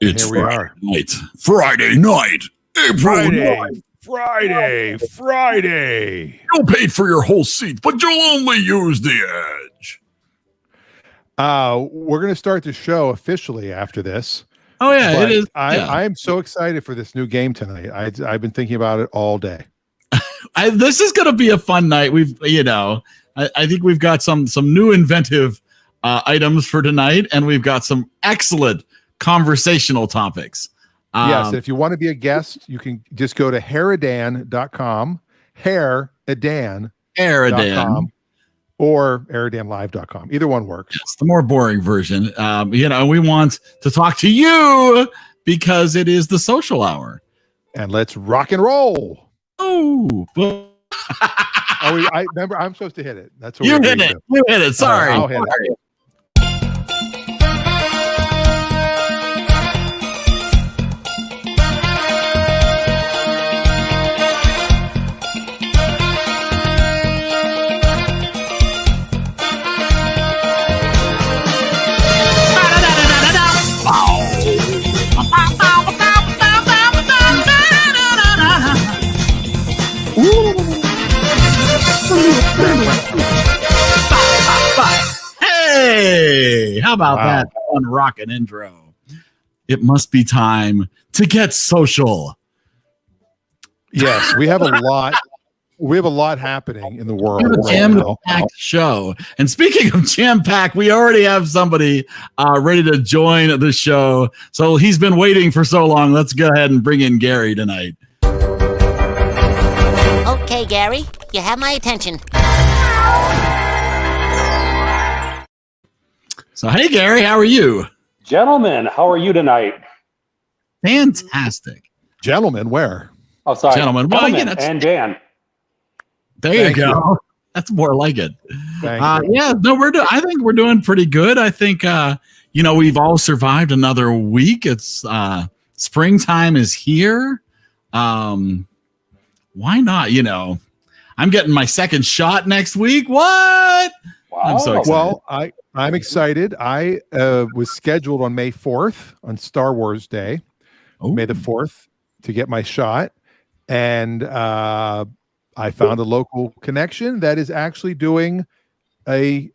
It's Here we are. Friday night, April 9th. Friday. You paid for your whole seat, but you'll only use the edge. We're going to start the show officially after this. Oh, yeah, But it is. I am so excited for this new game tonight. I've been thinking about it all day. This is going to be a fun night. I think we've got some new inventive items for tonight, and we've got some excellent conversational topics. Yes, if you want to be a guest, you can just go to EriDan.com, EriDan.com, or EriDanLive.com. Either one works. It's the more boring version. We want to talk to you because it is the social hour. And let's rock and roll. Oh, I remember I'm supposed to hit it. That's what you hit it. You hit it. Sorry. I'll hit it. Hey, how about that fun rockin' intro? It must be time to get social. Yes, we have a lot. We have a lot happening in the world. We have a jam-packed show. And speaking of jam-packed, we already have somebody ready to join the show. So he's been waiting for so long. Let's go ahead and bring in Gary tonight. Okay, Gary, you have my attention. So, hey, Gary, how are you? Gentlemen, how are you tonight? Fantastic. Gentlemen, where? Oh, sorry. Gentlemen. Well, Gentlemen and Dan. There you go. You. That's more like it. Thank you. Yeah, no, I think we're doing pretty good. I think, we've all survived another week. It's springtime is here. Why not? I'm getting my second shot next week. What? Wow. I'm so excited. Well, I'm excited. I was scheduled on May 4th on Star Wars Day, May the 4th, to get my shot. And I found a local connection that is actually doing a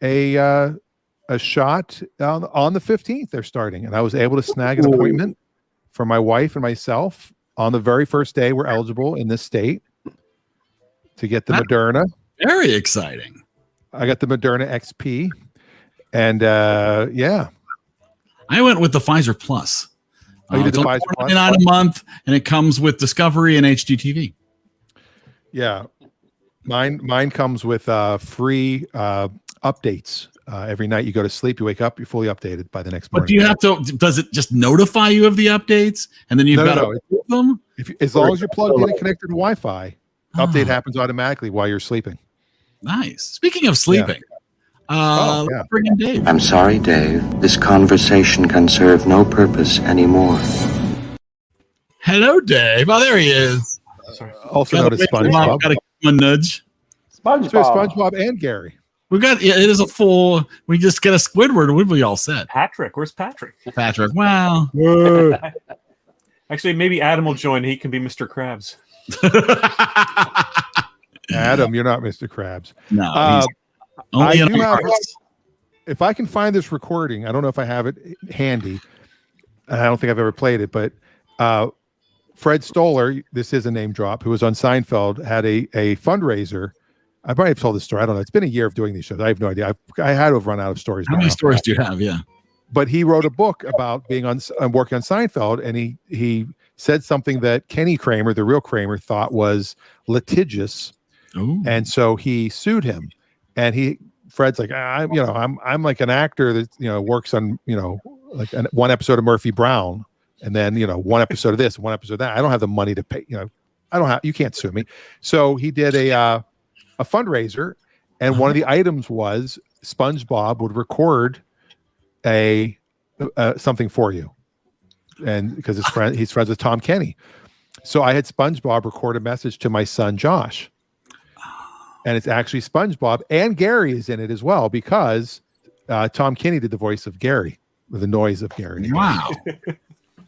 shot on the 15th. They're starting. And I was able to snag an appointment for my wife and myself on the very first day we're eligible in this state to get the Moderna. Very exciting. I got the Moderna XP. And yeah, I went with the Pfizer Plus. You did the Pfizer Plus? $49 a month, and it comes with Discovery and HDTV. Yeah, mine comes with free updates every night. You go to sleep, you wake up, you're fully updated by the next morning. But do you have to? Does it just notify you of the updates, and then you've got to approve them? As long as you're plugged in and connected to Wi-Fi, update happens automatically while you're sleeping. Nice. Speaking of sleeping. Let's bring in Dave. I'm sorry, Dave. This conversation can serve no purpose anymore. Hello, Dave. Oh, there he is. Also known as SpongeBob. Got to give him a nudge. SpongeBob and Gary. We've got it is a full. We just get a Squidward. What we all said? Patrick, where's Patrick? Patrick. Wow. Actually, maybe Adam will join. He can be Mr. Krabs. Adam, you're not Mr. Krabs. No. If I can find this recording, I don't know if I have it handy. I don't think I've ever played it, but Fred Stoller, this is a name drop, who was on Seinfeld, had a fundraiser. I probably have told this story. I don't know. It's been a year of doing these shows. I have no idea. I had to have run out of stories. How many stories do you have? Yeah. But he wrote a book about being working on Seinfeld, and he said something that Kenny Kramer, the real Kramer, thought was litigious. Ooh. And so he sued him. And Fred's like, I'm like an actor that, works on, like one episode of Murphy Brown, and then, one episode of this, one episode of that. I don't have the money to pay, you can't sue me. So he did a fundraiser, and one of the items was SpongeBob would record something for you. And because he's friends with Tom Kenny. So I had SpongeBob record a message to my son, Josh. And it's actually SpongeBob, and Gary is in it as well, because Tom Kenny did the voice of Gary, or the noise of Gary. Wow.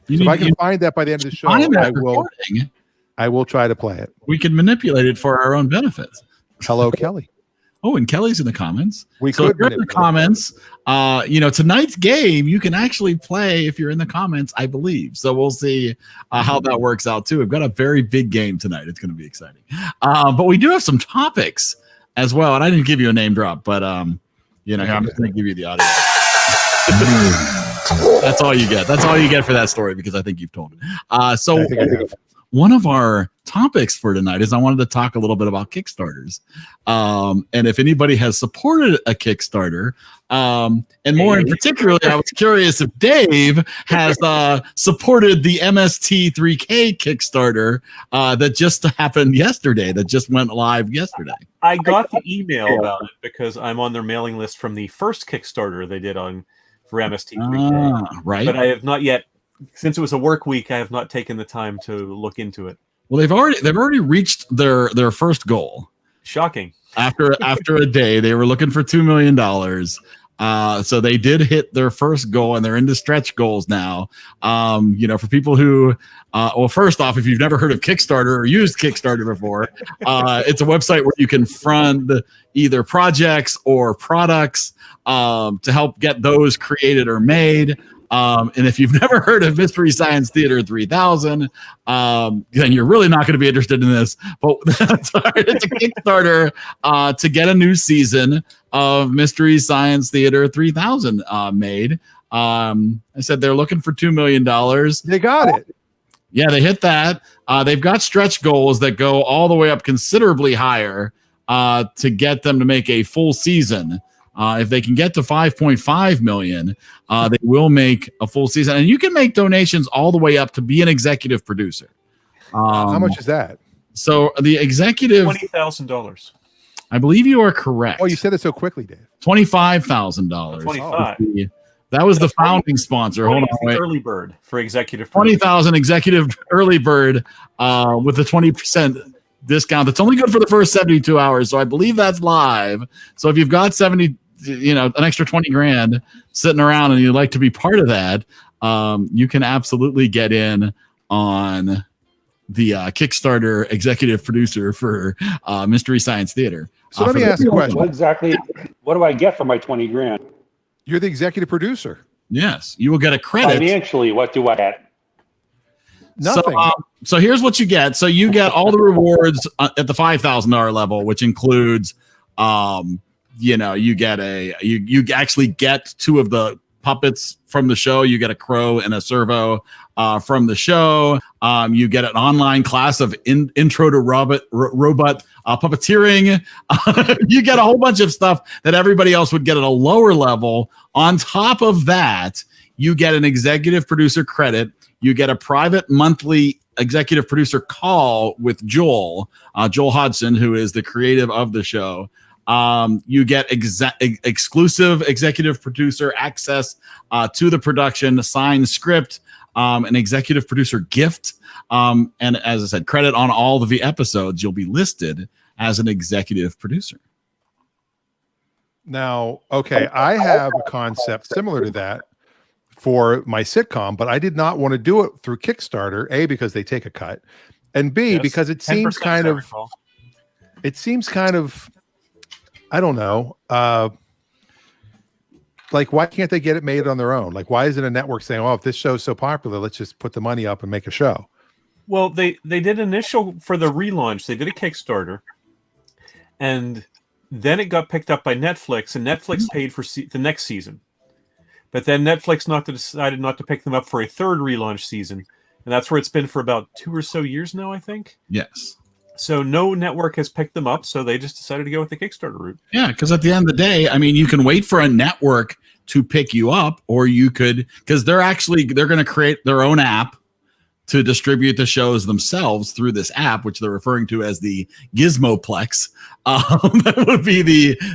You So if need I to- can find that by the end of the show, find that I will. recording. I will try to play it. We can manipulate it for our own benefits. Hello, Kelly. Oh, and Kelly's in the comments. We So could if you're in the manipulate. comments, tonight's game you can actually play if you're in the comments, I believe. So we'll see how that works out too. We've got a very big game tonight. It's going to be exciting. But we do have some topics as well, and I didn't give you a name drop, but I'm just going to give you the audio. That's all you get. That's all you get for that story because I think you've told it. So I think I have. one of our topics for tonight is I wanted to talk a little bit about Kickstarters. And if anybody has supported a Kickstarter, and more in particular, I was curious if Dave has supported the MST3K Kickstarter that just happened yesterday, that just went live yesterday. I got the email about it because I'm on their mailing list from the first Kickstarter they did for MST3K. Right. But I have not yet, since it was a work week, I have not taken the time to look into it. Well, they've already reached their first goal. Shocking. After a day, they were looking for $2 million. So they did hit their first goal, and they're into stretch goals now. For people who, first off, if you've never heard of Kickstarter or used Kickstarter before, it's a website where you can fund either projects or products to help get those created or made. And if you've never heard of Mystery Science Theater 3000, then you're really not going to be interested in this. But it's a Kickstarter to get a new season of Mystery Science Theater 3000 made. I said they're looking for $2 million. They got it. Yeah, they hit that. They've got stretch goals that go all the way up considerably higher to get them to make a full season. If they can get to 5.5 million, they will make a full season. And you can make donations all the way up to be an executive producer. How much is that? So the executive, $20,000. I believe you are correct. Oh, you said it so quickly, Dave. $25,000. 25. That was the founding sponsor. Hold on, wait. Early bird for executive. 20,000 executive early bird with the 20% discount. That's only good for the first 72 hours. So I believe that's live. So if you've got an extra 20 grand sitting around and you'd like to be part of that, you can absolutely get in on the Kickstarter executive producer for Mystery Science Theater. So let me ask a question. What do I get for my 20 grand? You're the executive producer. Yes, you will get a credit. Financially, what do I get? Nothing. So here's what you get. So you get all the rewards at the $5,000 level, which includes, you get you actually get two of the puppets from the show. You get a crow and a servo from the show. You get an online class of intro to robot puppeteering. You get a whole bunch of stuff that everybody else would get at a lower level. On top of that, you get an executive producer credit. You get a private monthly executive producer call with Joel Hodgson, who is the creative of the show. You get exclusive executive producer access to the production, signed script, an executive producer gift, and as I said, credit on all of the episodes. You'll be listed as an executive producer. Now, okay, I have a concept similar to that for my sitcom, but I did not want to do it through Kickstarter, A, because they take a cut, and B, because it seems kind of, I don't know, like, why can't they get it made on their own? Like, why isn't a network saying, oh, if this show's so popular, let's just put the money up and make a show? Well, they did initial for the relaunch. They did a Kickstarter, and then it got picked up by Netflix, and Netflix paid for the next season. But then Netflix decided not to pick them up for a third relaunch season, and that's where it's been for about 2 or so years now, I think. Yes. So no network has picked them up, so they just decided to go with the Kickstarter route. Yeah, because at the end of the day, I mean, you can wait for a network to pick you up, or you could, because they're going to create their own app to distribute the shows themselves through this app, which they're referring to as the Gizmoplex. That would be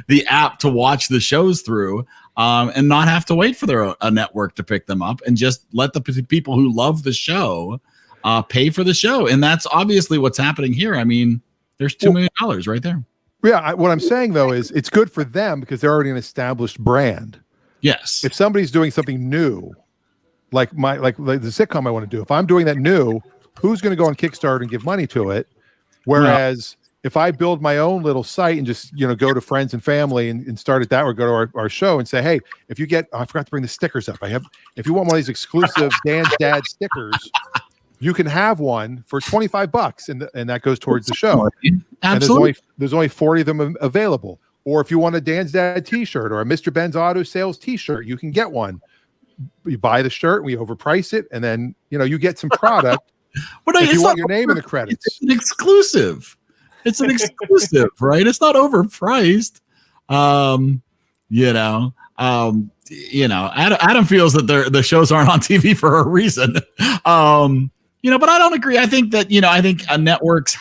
the app to watch the shows through, and not have to wait for a network to pick them up, and just let the people who love the show pay for the show. And that's obviously what's happening here. I mean, there's $2 million right there. Yeah, what I'm saying, though, is it's good for them because they're already an established brand. Yes. If somebody's doing something new, like the sitcom I want to do. If I'm doing that new, who's going to go on Kickstarter and give money to it? Whereas if I build my own little site and just go to friends and family and start it that way, go to our show and say, hey, if you get, I forgot to bring the stickers up. If you want one of these exclusive Dan's Dad stickers, you can have one for $25, and that goes towards the show. Absolutely. And there's only 40 of them available. Or if you want a Dan's Dad T-shirt or a Mr. Ben's Auto Sales T-shirt, you can get one. You buy the shirt, we overprice it, and then you get some product. But if you want your name in the credits, it's an exclusive. It's an exclusive, right? It's not overpriced. Adam feels that the shows aren't on TV for a reason. But I don't agree. I think that networks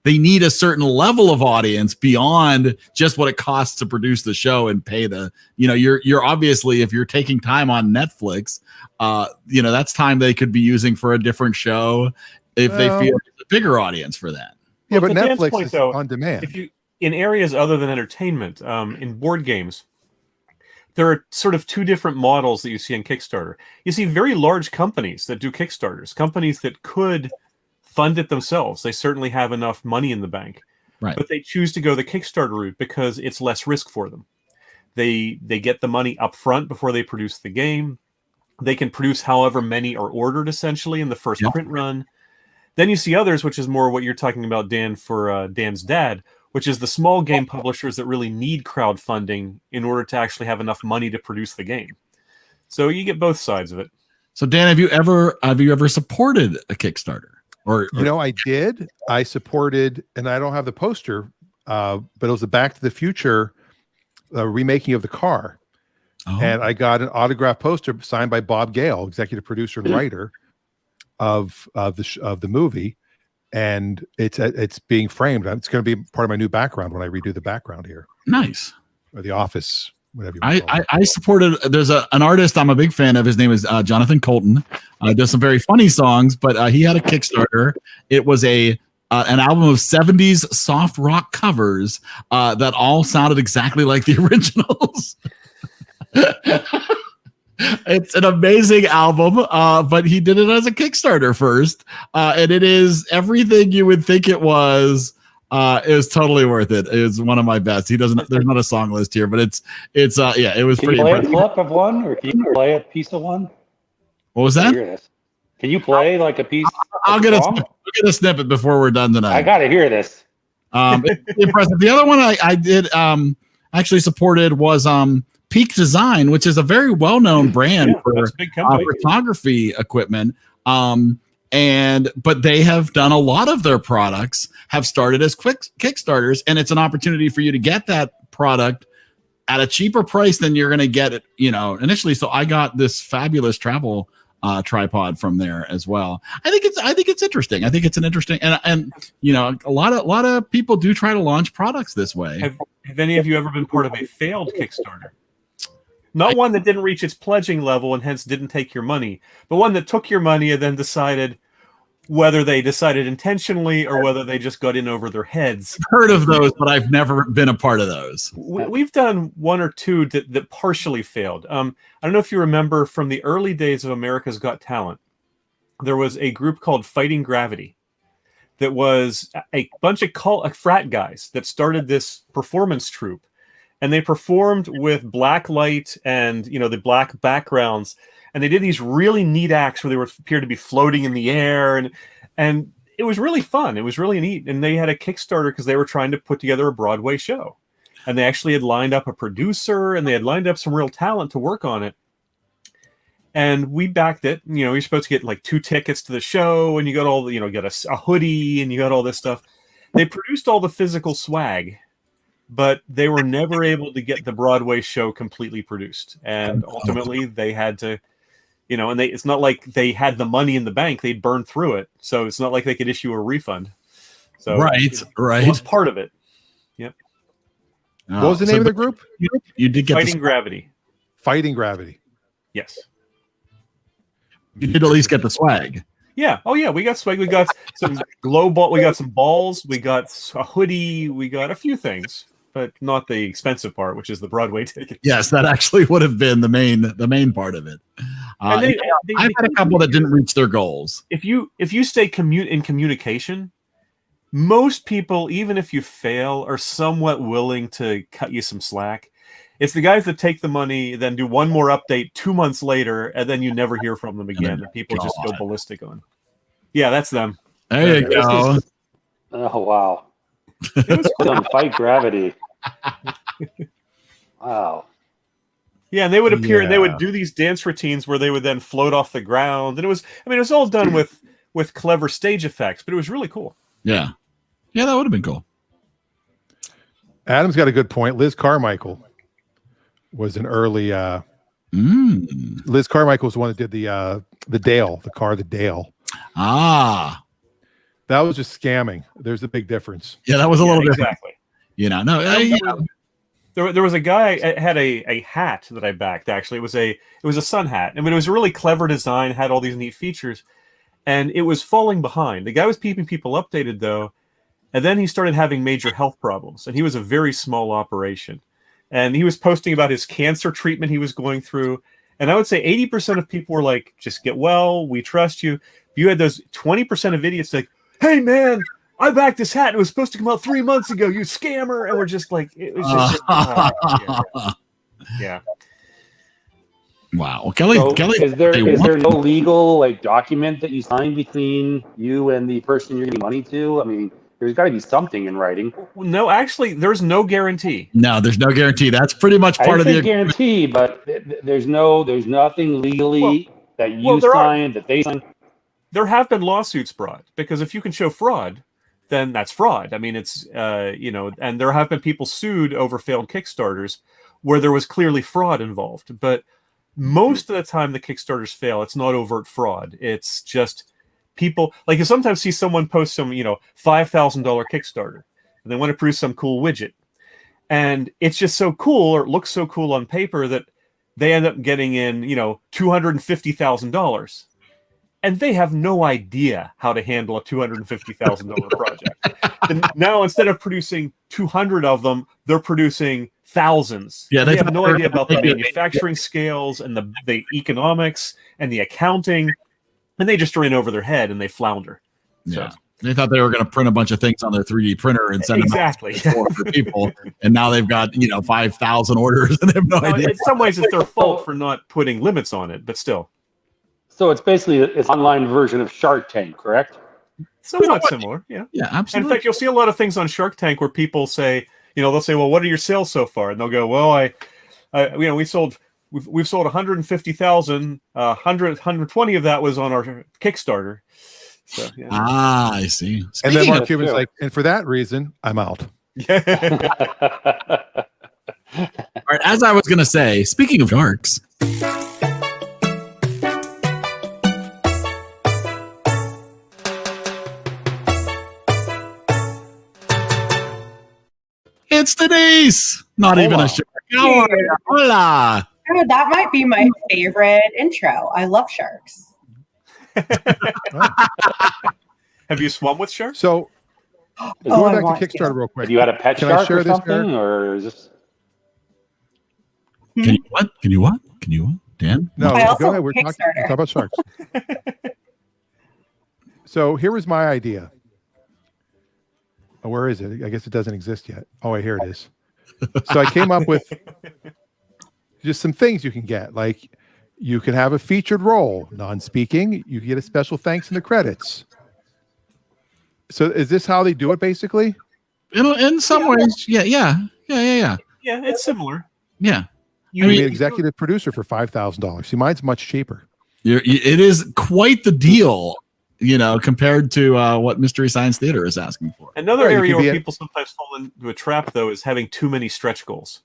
they need a certain level of audience beyond just what it costs to produce the show and pay you're obviously, if you're taking time on Netflix, that's time they could be using for a different show if they feel there's a bigger audience for that. Yeah, but Netflix is on demand. If you in areas other than entertainment, in board games, there are sort of two different models that you see on Kickstarter. You see very large companies that do Kickstarters, companies that could fund it themselves. They certainly have enough money in the bank, right? But they choose to go the Kickstarter route because it's less risk for them. They get the money up front before they produce the game. They can produce however many are ordered essentially in the first print run. Then you see others, which is more what you're talking about, Dan, for Dan's Dad, which is the small game publishers that really need crowdfunding in order to actually have enough money to produce the game. So you get both sides of it. So Dan, have you ever supported a Kickstarter? Or I did. I supported, and I don't have the poster, but it was the Back to the Future remaking of the car. Oh. And I got an autographed poster signed by Bob Gale, executive producer and writer of the movie, and it's being framed. It's going to be part of my new background when I redo the background here. Nice. Or the office, whatever you want to call it. I supported. There's an artist I'm a big fan of. His name is Jonathan Colton. Does some very funny songs, but he had a Kickstarter. It was an album of 70s soft rock covers that all sounded exactly like the originals. It's an amazing album, but he did it as a Kickstarter first, and it is everything you would think it was. It was totally worth it. It was one of my best. There's not a song list here, but it was pretty. Can you play impressive. a clip of one, or can you play a piece of one? What was that? Can you play like a piece? I'll get a snippet before we're done tonight. I got to hear this. It's impressive. The other one I did actually supported was Peak Design, which is a very well-known brand for photography equipment. But they have done a lot of their products have started as quick Kickstarters, and it's an opportunity for you to get that product at a cheaper price than you're going to get it, initially. So I got this fabulous travel tripod from there as well. I think it's interesting. I think it's an interesting, and a lot of people do try to launch products this way. Have any of you ever been part of a failed Kickstarter? Not one that didn't reach its pledging level and hence didn't take your money, but one that took your money and then decided, whether they decided intentionally or whether they just got in over their heads. I've heard of those, but I've never been a part of those. We've done one or two that partially failed. I don't know if you remember from the early days of America's Got Talent, there was a group called Fighting Gravity that was a bunch of frat guys that started this performance troupe. And they performed with black light and, the black backgrounds. And they did these really neat acts where they appeared to be floating in the air. And it was really fun. It was really neat. And they had a Kickstarter because they were trying to put together a Broadway show. And they actually had lined up a producer and they had lined up some real talent to work on it. And we backed it. You're supposed to get like 2 tickets to the show and you got all the, got a hoodie and you got all this stuff. They produced all the physical swag, but they were never able to get the Broadway show completely produced. And ultimately they had to, and it's not like they had the money in the bank, they'd burned through it. So it's not like they could issue a refund. So right. It was part of it. Yep. What was the name of the group? You did get Fighting Gravity. Fighting Gravity. Yes. You did at least get the swag. Yeah. Oh yeah. We got swag. We got some glow ball. We got some balls. We got a hoodie. We got a few things, but not the expensive part, which is the Broadway ticket. Yes, that actually would have been the main part of it. And I've had a couple that didn't reach their goals. If you stay in communication, most people, even if you fail, are somewhat willing to cut you some slack. It's the guys that take the money, then do one more update 2 months later, and then you never hear from them again. And people just go ballistic on. Yeah, that's them. There you go. Oh wow! It was Fight Gravity. Wow. Yeah, and they would appear and they would do these dance routines where they would then float off the ground, and it was all done with clever stage effects, but it was really cool. Yeah, that would have been cool. Adam's got a good point. Liz Carmichael was an early. Liz Carmichael was the one that did the Dale, the car, the Dale. Ah, that was just scamming. There's a big difference. Yeah, that was a little bit exactly. There was a guy had a hat that I backed. Actually, it was a sun hat. I mean, it was a really clever design, had all these neat features, and it was falling behind. The guy was keeping people updated though, and then he started having major health problems. And he was a very small operation, and he was posting about his cancer treatment he was going through. And I would say 80% of people were like, "Just get well. We trust you." You had those 20% of idiots like, "Hey man, I backed this hat. It was supposed to come out 3 months ago. You scammer!" And we're just like, it was just, yeah. Wow, Kelly. Is there no legal document that you signed between you and the person you're giving money to? I mean, there's got to be something in writing. No, actually, there's no guarantee. No, there's no guarantee. That's pretty much part of the guarantee, but there's nothing legally that you signed that they signed. There have been lawsuits brought because if you can show fraud, then that's fraud. I mean, it's and there have been people sued over failed Kickstarters where there was clearly fraud involved. But most of the time, the Kickstarters fail. It's not overt fraud. It's just people you sometimes see someone post some $5,000 Kickstarter and they want to produce some cool widget, and it's just so cool or it looks so cool on paper that they end up getting in $250,000. And they have no idea how to handle a $250,000 project. And now, instead of producing 200 of them, they're producing thousands. Yeah, they have no idea about the manufacturing scales and the economics and the accounting, and they just are in over their head and they flounder. Yeah, they thought they were going to print a bunch of things on their 3D printer and send them out for people, and now they've got 5,000 orders and they have no idea. In some ways, it's their fault for not putting limits on it, but still. So it's basically an online version of Shark Tank, correct? Somewhat similar, yeah. Yeah, absolutely. And in fact, you'll see a lot of things on Shark Tank where people say, they'll say, "Well, what are your sales so far?" And they'll go, "Well, we've sold 150,000. 120 of that was on our Kickstarter." So, yeah. I see. And then Mark Cuban's like, "And for that reason, I'm out." All right, as I was going to say, speaking of sharks. It's Denise. Not even a shark. Hola. That might be my favorite intro. I love sharks. Have you swum with sharks? So, going back to Kickstarter real quick. Have you had a pet shark or something, or is this? Can you what? Dan? No, go ahead. We're talking about sharks. So here was my idea. Where is it? I guess it doesn't exist yet. Oh, here it is. So I came up with just some things you can get. Like you can have a featured role, non-speaking. You can get a special thanks in the credits. So is this how they do it basically? In some ways, yeah. Yeah, it's similar. Yeah. You mean executive producer for $5,000. See, mine's much cheaper. It is quite the deal. Compared to what Mystery Science Theater is asking for. Another area where people sometimes fall into a trap, though, is having too many stretch goals.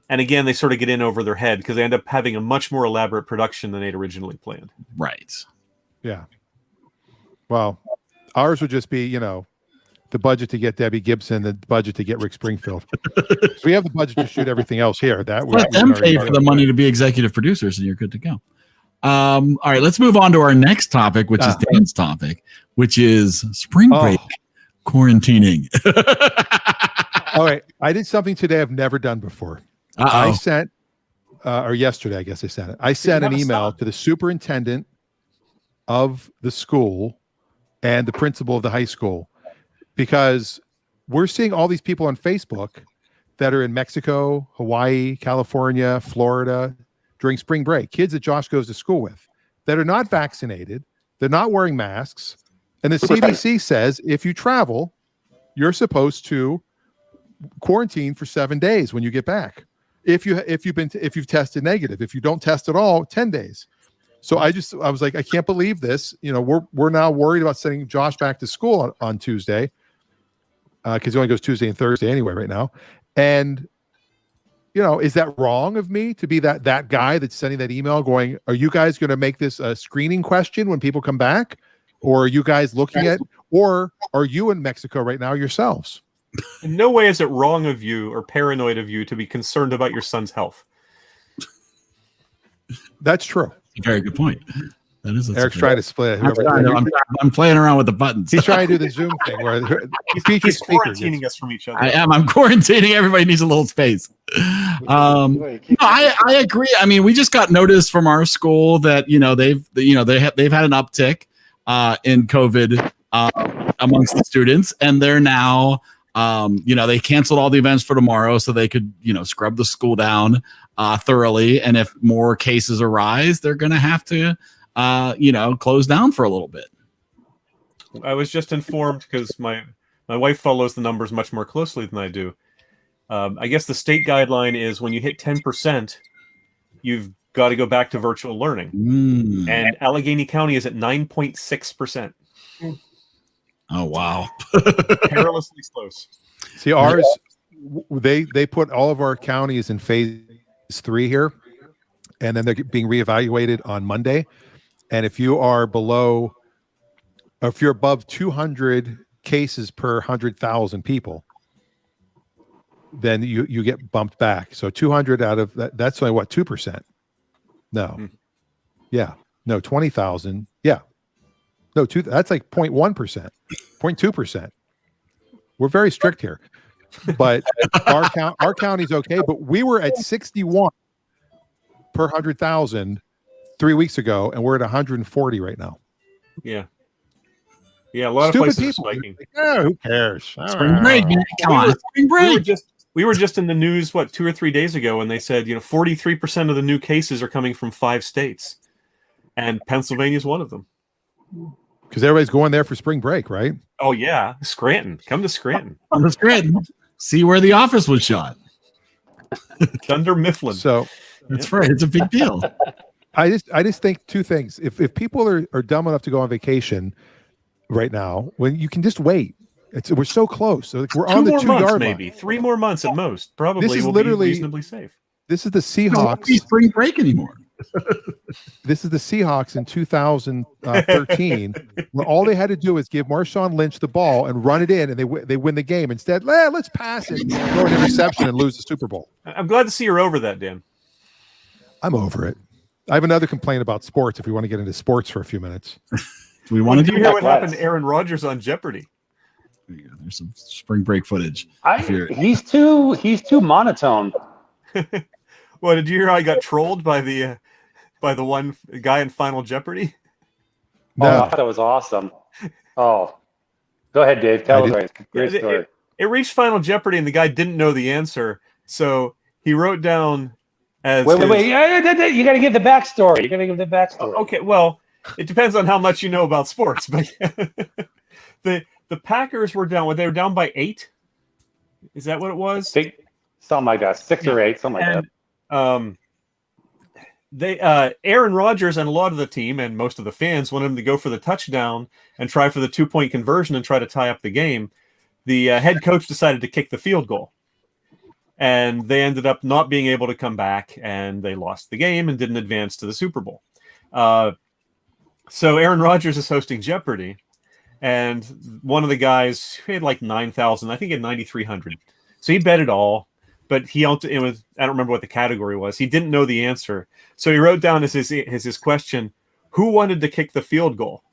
And again, they sort of get in over their head because they end up having a much more elaborate production than they'd originally planned. Right. Yeah. Well, ours would just be, the budget to get Debbie Gibson, the budget to get Rick Springfield. So we have the budget to shoot everything else here. Let them pay for the money to be executive producers, and you're good to go. All right, let's move on to our next topic, which is Dan's topic, which is spring break quarantining. All right, I did something today I've never done before. I sent or yesterday, I guess I sent it. I sent an email to the superintendent of the school and the principal of the high school, because we're seeing all these people on Facebook that are in Mexico, Hawaii, California, Florida during spring break, kids that Josh goes to school with that are not vaccinated. They're not wearing masks. And the CDC says if you travel, you're supposed to quarantine for 7 days when you get back. If you've tested negative, if you don't test at all, 10 days. So I was like, I can't believe this. You know, we're now worried about sending Josh back to school on Tuesday, because he only goes Tuesday and Thursday anyway right now. And you know, is that wrong of me to be that guy that's sending that email going, are you guys going to make this a screening question when people come back? Or are you guys looking at, or are you in Mexico right now yourselves? In no way is it wrong of you or paranoid of you to be concerned about your son's health. That's true. Very good point. That is. Eric's trying to split. I'm playing around with the buttons. He's trying to do the Zoom thing where he's quarantining us from each other. I am. I'm quarantining. Everybody needs a little space. No, I agree. I mean, we just got notice from our school that they've had an uptick in COVID amongst the students, and they're now they canceled all the events for tomorrow so they could scrub the school down thoroughly. And if more cases arise, they're going to have to close down for a little bit. I was just informed because my wife follows the numbers much more closely than I do. I guess the state guideline is when you hit 10%, you've got to go back to virtual learning. And Allegheny County is at 9.6%. Oh, wow. Perilously close. See, ours, they put all of our counties in phase 3 here, and then they're being reevaluated on Monday. And if you are below, or if you're above 200 cases per 100,000 people, then you get bumped back. So 200 out of that's only what, 2%? No. Yeah. No, 20,000. Yeah. No, that's like 0.1%, 0.2%. We're very strict here. But our county's okay, but we were at 61 per 100,000 3 weeks ago, and we're at 140 right now. Yeah. Yeah, a lot of places are spiking. Who cares? Spring break, man. Come on. Spring break. We were just in the news, 2 or 3 days ago, and they said, 43% of the new cases are coming from 5 states. And Pennsylvania is one of them. Because everybody's going there for spring break, right? Oh, yeah. Scranton. Come to Scranton. Come to Scranton. See where the office was shot. Dunder Mifflin. So that's right. It's a big deal. I just think 2 things. If people are dumb enough to go on vacation right now, when you can just wait. We're so close. So we're on the 2-yard maybe line. 3 more months at most. Probably this is will literally be reasonably safe. This is the Seahawks. It won't be spring break anymore. This is the Seahawks in 2013, when all they had to do is give Marshawn Lynch the ball and run it in, and they win the game. Instead, let's pass it, throw an interception, and lose the Super Bowl. I'm glad to see you're over that, Dan. I'm over it. I have another complaint about sports. If we want to get into sports for a few minutes, we want to hear what happened to Aaron Rodgers on Jeopardy. There's some spring break footage. He's too monotone. Well, did you hear how I got trolled by the one guy in Final Jeopardy? No. Oh, I thought that was awesome. Oh, go ahead, Dave. Tell us. Great story. It reached Final Jeopardy, and the guy didn't know the answer, so he wrote down as wait. You got to give the backstory. You got to give the backstory. Okay, well, it depends on how much you know about sports, but the Packers were down. They were down by 8. Is that what it was? Something like that. 6 or 8. Something like that. Aaron Rodgers and a lot of the team and most of the fans wanted him to go for the touchdown and try for the 2-point conversion and try to tie up the game. The head coach decided to kick the field goal, and they ended up not being able to come back, and they lost the game and didn't advance to the Super Bowl. So Aaron Rodgers is hosting Jeopardy, and one of the guys had like 9,000. I think he had 9,300. So he bet it all. But I don't remember what the category was. He didn't know the answer. So he wrote down as his question, who wanted to kick the field goal?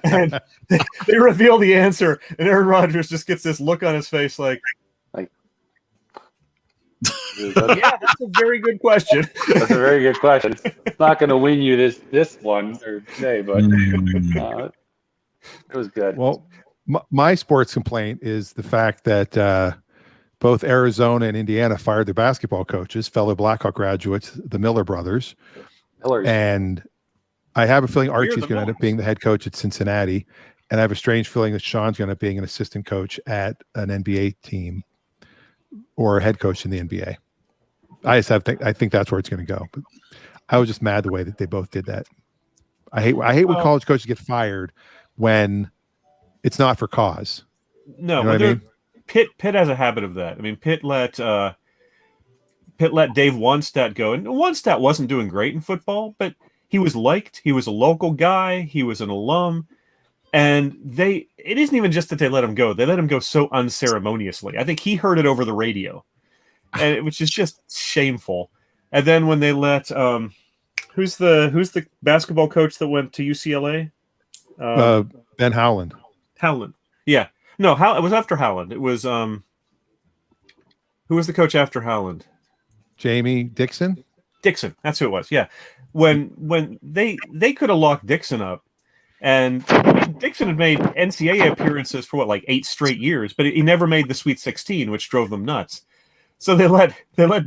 And they reveal the answer, and Aaron Rodgers just gets this look on his face like Yeah, that's a very good question. That's a very good question. It's not going to win you this one or today, but it was good. Well, my sports complaint is the fact that both Arizona and Indiana fired their basketball coaches, fellow Blackhawk graduates, the Miller brothers. And I have a feeling Archie's going to end up being the head coach at Cincinnati. And I have a strange feeling that Sean's going to end up being an assistant coach at an NBA team or a head coach in the NBA. I think that's where it's going to go. But I was just mad the way that they both did that. I hate when college coaches get fired when it's not for cause. No, you know what I mean? Pitt has a habit of that. I mean, Pitt let Dave Wannstedt go, and Wannstedt wasn't doing great in football, but he was liked. He was a local guy. He was an alum. And it isn't even just that they let him go. They let him go so unceremoniously. I think he heard it over the radio, and which is just shameful. And then when they let who's the basketball coach that went to UCLA? Ben Howland. Howland. Yeah. No, it was after Howland. It was who was the coach after Howland? Jamie Dixon. Dixon. That's who it was. Yeah. When they could have locked Dixon up. And Dixon had made NCAA appearances for 8 straight years, but he never made the Sweet 16, which drove them nuts. So they let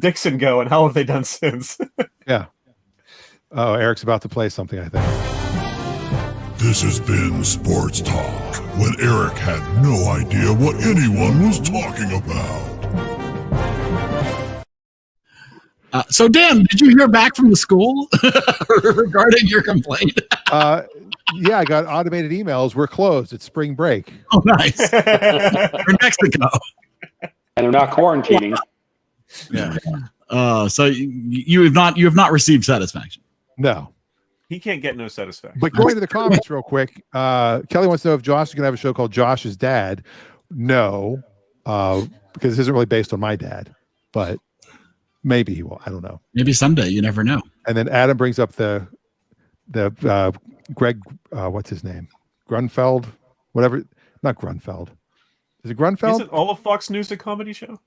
Dixon go, and how have they done since? Yeah. Oh, Eric's about to play something, I think. This has been Sports Talk, when Eric had no idea what anyone was talking about. So, Dan, did you hear back from the school regarding your complaint? Yeah, I got automated emails. We're closed. It's spring break. Oh, nice. For Mexico. And they're not quarantining. Yeah. So you have not received satisfaction. No. He can't get no satisfaction. But going to the comments real quick, Kelly wants to know if Josh is going to have a show called Josh's Dad. No, because this isn't really based on my dad, but maybe he will. I don't know. Maybe someday. You never know. And then Adam brings up the Greg, what's his name? Grunfeld, whatever. Not Grunfeld. Is it Grunfeld? Isn't all of Fox News a comedy show?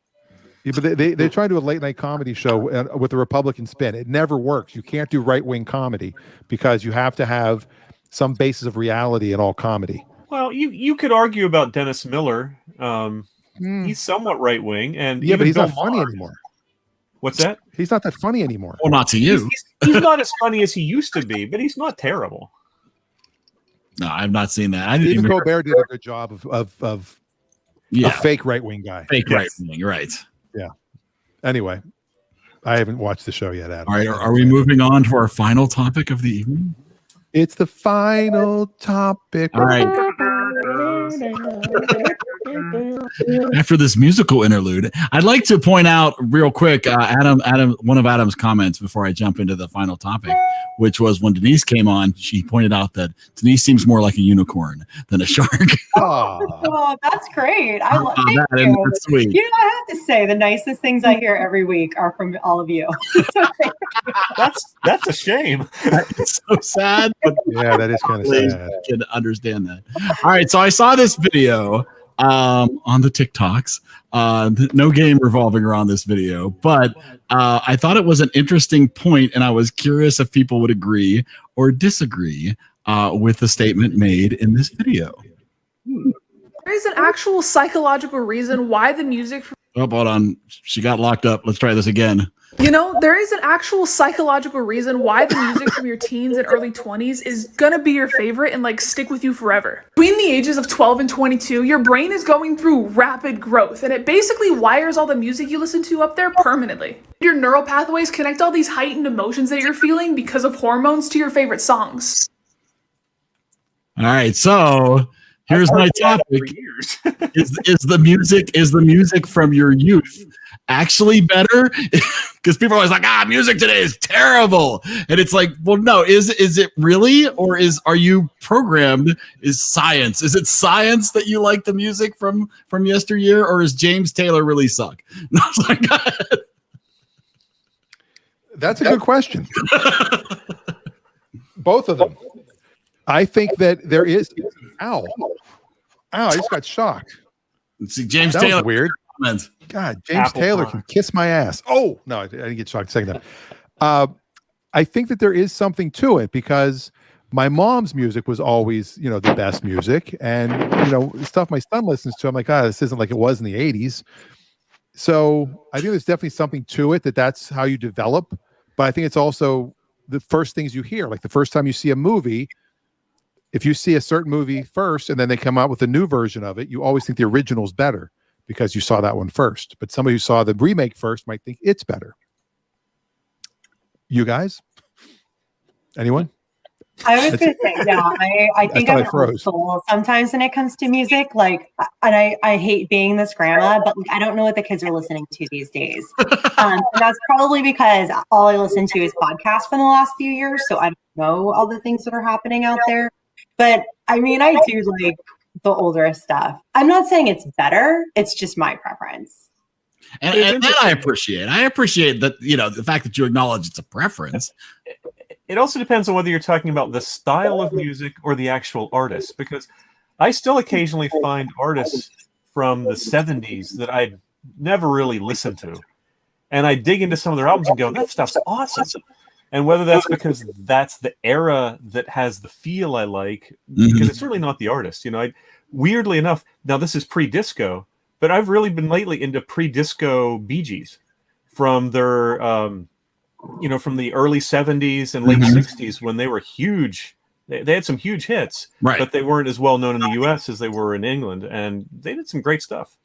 Yeah, but they're trying to do a late night comedy show with a Republican spin. It never works. You can't do right wing comedy because you have to have some basis of reality in all comedy. Well, you could argue about Dennis Miller. He's somewhat right wing, and yeah, but he's Bill not funny anymore. What's that? He's not that funny anymore. Well, not to you. He's not as funny as he used to be, but he's not terrible. No, I've not seen that. I didn't Stephen even Colbert did a good job of a fake right wing guy. Fake right wing, right? Yeah. Anyway, I haven't watched the show yet, Adam. All right, are we moving on to our final topic of the evening? It's the final topic. All right. After this musical interlude, I'd like to point out real quick, Adam, one of Adam's comments before I jump into the final topic, which was when Denise came on, she pointed out that Denise seems more like a unicorn than a shark. Oh, that's great. I love that. you. That's sweet. You know, I have to say the nicest things I hear every week are from all of you. That's a shame. It's so sad, but yeah, that is kind of sad. I can understand that. All right, so I saw this video on the TikToks. No game revolving around this video, but I thought it was an interesting point, and I was curious if people would agree or disagree with the statement made in this video. There is an actual psychological reason why the music. Oh, hold on. She got locked up. Let's try this again. You know, there is an actual psychological reason why the music from your teens and early 20s is gonna be your favorite and stick with you forever. Between the ages of 12 and 22, your brain is going through rapid growth, and it basically wires all the music you listen to up there permanently. Your neural pathways connect all these heightened emotions that you're feeling because of hormones to your favorite songs. All right, so here's my topic. is the music from your youth actually better? Because people are always like, music today is terrible. And it's like, well, no, is it really? Or are you programmed? Is science? Is it science that you like the music from yesteryear? Or is James Taylor really suck? And I was like, that's a good question. Both of them. I think that there is. Ow, I just got shocked. See, James that Taylor. Was weird. comments. God, James Apple Taylor pie. can kiss my ass. Oh no, I didn't get shocked. Second time. I think that there is something to it because my mom's music was always, the best music, and stuff my son listens to. I'm like, this isn't like it was in the '80s. So I think there's definitely something to it that's how you develop. But I think it's also the first things you hear, like the first time you see a movie. If you see a certain movie first and then they come out with a new version of it, you always think the original's better because you saw that one first. But somebody who saw the remake first might think it's better. You guys? Anyone? I was going to say, yeah, I think I'm old school sometimes when it comes to music. Like, and I hate being this grandma, but like, I don't know what the kids are listening to these days. And that's probably because all I listen to is podcasts for the last few years. So I don't know all the things that are happening out there. But I mean, I do like the older stuff. I'm not saying it's better. It's just my preference. And that I appreciate. I appreciate that, the fact that you acknowledge it's a preference. It also depends on whether you're talking about the style of music or the actual artist, because I still occasionally find artists from the 70s that I never really listened to. And I dig into some of their albums and go, that stuff's awesome. And whether that's because that's the era that has the feel I like, because it's really not the artist. Weirdly enough, now this is pre-disco, but I've really been lately into pre-disco Bee Gees from their, from the early 70s and late 60s when they were huge. They had some huge hits, right? But they weren't as well known in the U.S. as they were in England, and they did some great stuff.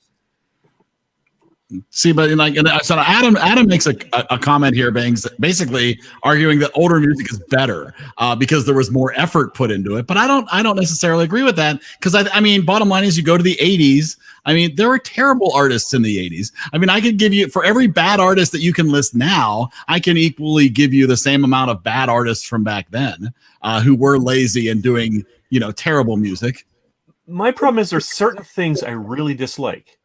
See, but so Adam makes a comment here, basically arguing that older music is better because there was more effort put into it. But I don't necessarily agree with that because I mean, bottom line is you go to the 80s. I mean, there were terrible artists in the 80s. I mean, I could give you for every bad artist that you can list now, I can equally give you the same amount of bad artists from back then who were lazy and doing terrible music. My problem is there's certain things I really dislike.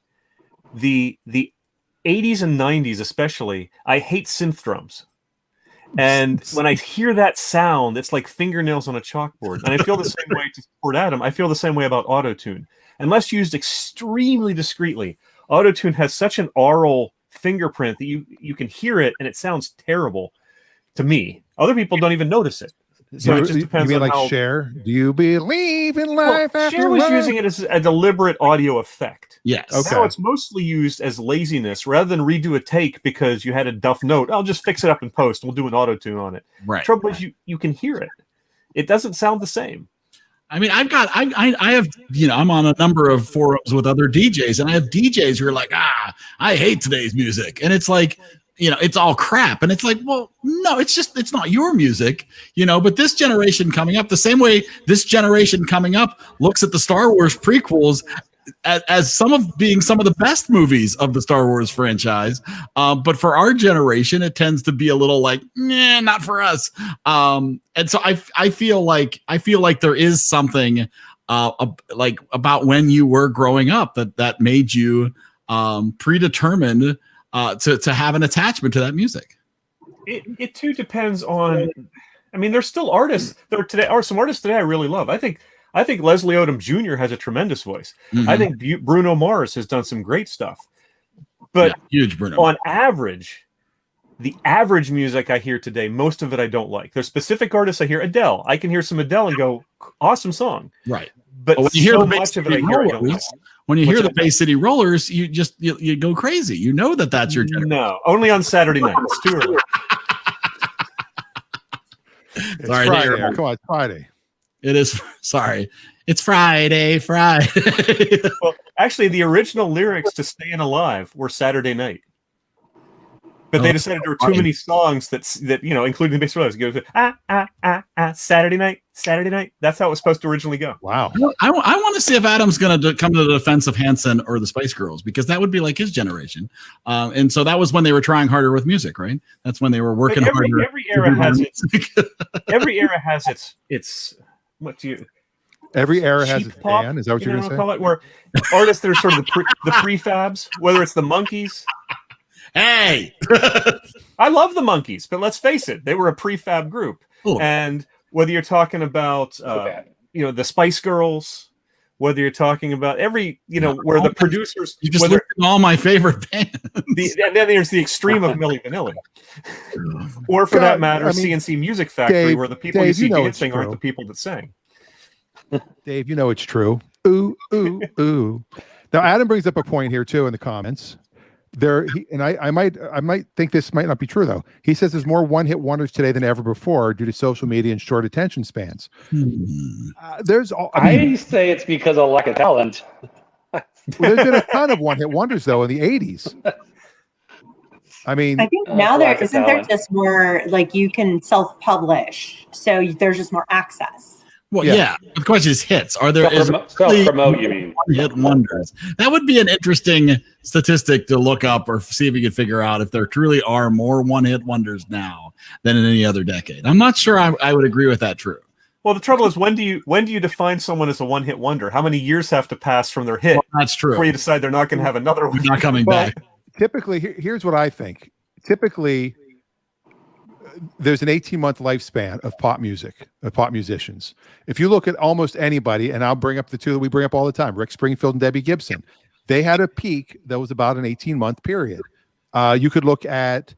The 80s and 90s especially, I hate synth drums. And when I hear that sound, it's like fingernails on a chalkboard. And I feel the same way to support Adam. I feel the same way about autotune. Unless used extremely discreetly, autotune has such an aural fingerprint that you can hear it and it sounds terrible to me. Other people don't even notice it. So it just depends you mean on like how... Cher? Do you believe in life after Cher was life? using it as a deliberate audio effect. Yes. Okay. Now it's mostly used as laziness rather than redo a take because you had a duff note. I'll just fix it up in post. We'll do an auto-tune on it. Right. Trouble is you can hear it. It doesn't sound the same. I mean, I have, I'm on a number of forums with other DJs, and I have DJs who are like, I hate today's music. And it's like, it's all crap. And it's like, well, no, it's not your music, but this generation coming up, the same way this generation coming up looks at the Star Wars prequels as some of the best movies of the Star Wars franchise. But for our generation, it tends to be a little like, nah, not for us. And so I feel like there is something like about when you were growing up that made you predetermined to have an attachment to that music. It too depends on. I mean, there's still artists. There are some artists today I really love. I think Leslie Odom Jr. has a tremendous voice. I think Bruno Mars has done some great stuff. But huge Bruno. On average, the average music I hear today, most of it I don't like. There's specific artists I hear. Adele. I can hear some Adele and go, awesome song. Right. But when you hear the much of it I hear, I don't like. When you hear the Bay City Rollers, you go crazy. You know that's your generation. No, only on Saturday night. It's too early. It's Friday. Come on, it's Friday. It is. Sorry. It's Friday. Well, actually, the original lyrics to Stayin' Alive were Saturday night. But they decided there were too many songs that including the bass rollers, go Saturday night. That's how it was supposed to originally go. Wow. I want to see if Adam's going to come to the defense of Hanson or the Spice Girls, because that would be like his generation. And so that was when they were trying harder with music, right? That's when they were working harder. Every era has its. Every era has its. What do you? Every era has its pop, band. Is that what you're going to say? Call it, where artists that are sort of the prefabs, whether it's the Monkees. Hey, I love the Monkees, but let's face it, they were a prefab group. Ooh. And whether you're talking about the Spice Girls, whether you're talking about where the producers, you just listed all my favorite bands. And then there's the extreme of Milli Vanilli, or for that matter, CNC Music Factory, Dave, where the people you see dancing aren't the people that sang. Dave, you know it's true. Ooh, ooh, ooh. Now Adam brings up a point here too in the comments. I might think this might not be true though. He says there's more one-hit wonders today than ever before due to social media and short attention spans. I say it's because of lack of talent. There's been a ton of one-hit wonders though in the 80s. I mean, I think now there just more like you can self-publish, so there's just more access. Well, yeah. The question is hits. Are there self-promote? You mean hit wonders? That would be an interesting statistic to look up or see if we could figure out if there truly are more one-hit wonders now than in any other decade. I'm not sure I would agree with that. True. Well, the trouble is when do you define someone as a one-hit wonder? How many years have to pass from their hit? Well, that's true. Before you decide they're not going to have another one. They're not coming back. Typically, here's what I think. Typically, there's an 18-month lifespan of pop music, of pop musicians. If you look at almost anybody, and I'll bring up the two that we bring up all the time, Rick Springfield and Debbie Gibson, they had a peak that was about an 18-month period. You could look at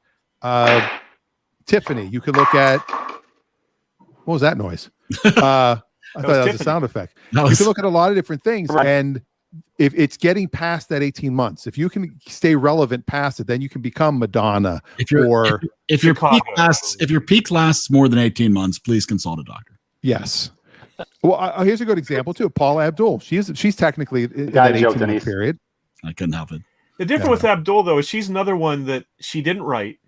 Tiffany. You could look at, what was that noise? I thought that was a sound effect. You could look at a lot of different things, and if it's getting past that 18 months, if you can stay relevant past it, then you can become Madonna. If your peak lasts more than 18 months, please consult a doctor. Yes. Well, here's a good example too. Paula Abdul. She's technically in that 18-month period. I couldn't help it. The difference with Abdul though is she's another one that she didn't write.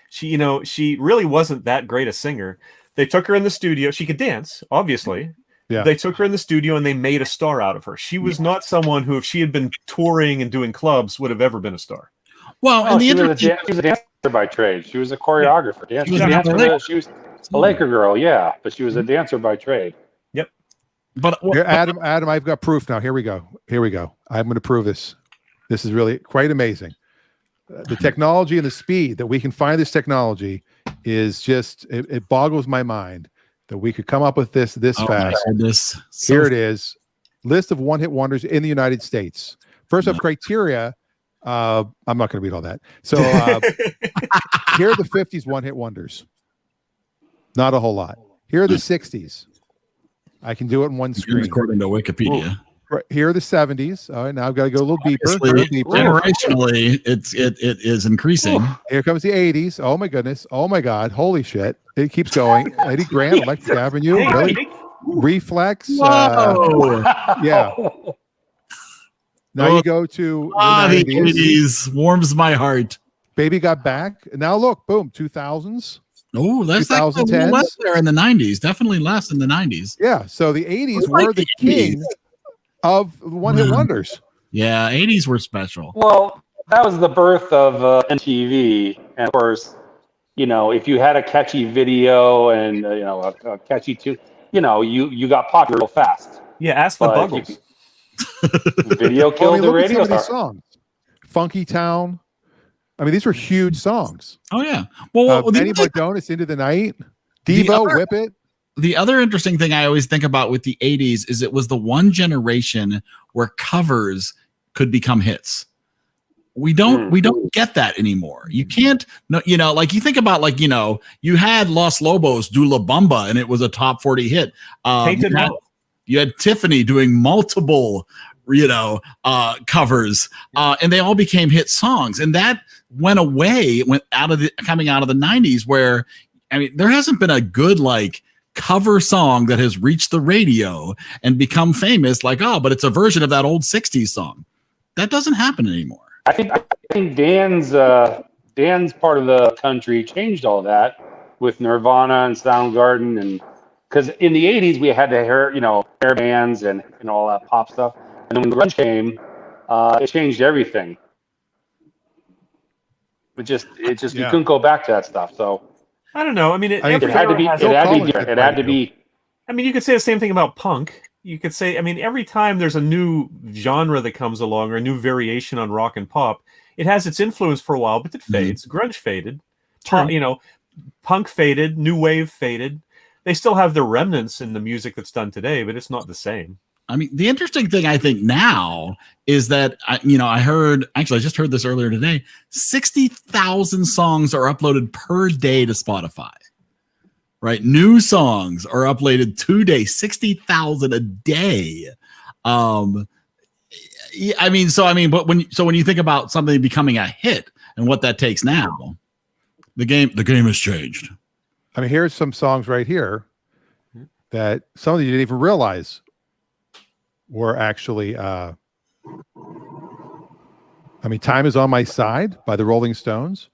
She really wasn't that great a singer. They took her in the studio. She could dance, obviously. Yeah. They took her in the studio and they made a star out of her. She was not someone who, if she had been touring and doing clubs, would have ever been a star. Well, she was a dancer by trade. She was a choreographer. She was a Laker girl, yeah, but she was a dancer by trade. Yep. But here, Adam, I've got proof now. Here we go. I'm going to prove this. This is really quite amazing. The technology and the speed that we can find this technology is just, it boggles my mind that we could come up with this fast. Here it is. List of one-hit wonders in the United States. First up, criteria. I'm not going to read all that. So here are the 50s one-hit wonders. Not a whole lot. Here are the 60s. I can do it in one screen. According to Wikipedia. Right, here are the 70s. All right, now I've got to go a little deeper. Generationally, it is increasing. Here comes the 80s. Oh my goodness. Oh my God. Holy shit. It keeps going. Eddie Grant, Electric Avenue. Really? Reflex. Yeah. Now you go to the 80s. Warms my heart. Baby Got Back. Now look, boom, 2000s. Oh, that's less there in the 90s. Definitely less in the 90s. Yeah. So the 80s were the king of one-hit wonders. Yeah, 80s were special. Well, that was the birth of MTV, and of course, if you had a catchy video and a catchy tune, you got popular real fast. Yeah, ask the Buggles. Video killed the radio star. Songs. Funky Town. I mean, these were huge songs. Oh yeah. Well, Benny Donuts, Into the Night, Devo, Whip It. The other interesting thing I always think about with the 80s is it was the one generation where covers could become hits. We don't get that anymore. You can't, like you think about you had Los Lobos do La Bamba and it was a top 40 hit. You had Tiffany doing multiple, covers, and they all became hit songs. And that went away, coming out of the 90s where, there hasn't been a good cover song that has reached the radio and become famous but it's a version of that old 60s song. That doesn't happen anymore. I think Dan's part of the country changed all that with Nirvana and Soundgarden, and because in the 80s we had to hear hair bands and all that pop stuff, and then when grunge came, it changed everything. It just you couldn't go back to that stuff. So I don't know. It had to be different. It had to be. You could say the same thing about punk. You could say, every time there's a new genre that comes along or a new variation on rock and pop, it has its influence for a while, but it fades. Grunge faded. Punk faded. New wave faded. They still have their remnants in the music that's done today, but it's not the same. I mean, the interesting thing I think now is that I just heard this earlier today. 60,000 songs are uploaded per day to Spotify. Right, new songs are uploaded today. 60,000 a day. But when you think about something becoming a hit and what that takes now, the game has changed. I mean, here's some songs right here that some of you didn't even realize were actually. Time is on my side by the Rolling Stones.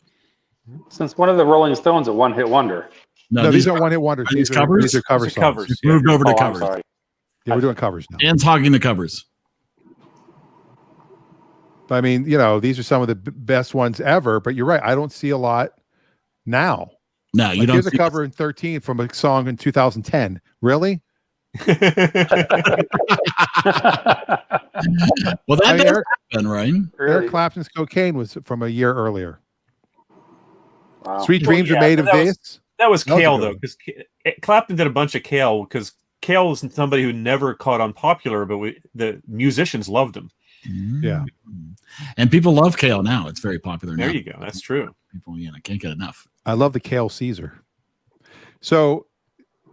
Since one of the Rolling Stones a one-hit wonder. No, these aren't one-hit wonders. These are covers. These are cover songs. Covers. Yeah. Moved over to I'm covers. sorry. Yeah, we're doing covers now. Dan's hogging the covers. But I mean, these are some of the best ones ever. But you're right. I don't see a lot now. No, you don't. Here's a cover in 13 from a song in 2010. Really? Well, that does happen, right? Eric Clapton's Cocaine was from a year earlier. Wow. Sweet Dreams are made of this. That was That was Kale, a good though, because Clapton did a bunch of Kale, because Kale was somebody who never caught on popular, but the musicians loved him. Yeah. And people love Kale now. It's very popular now. There you go. That's true. People, can't get enough. I love the Kale Caesar. So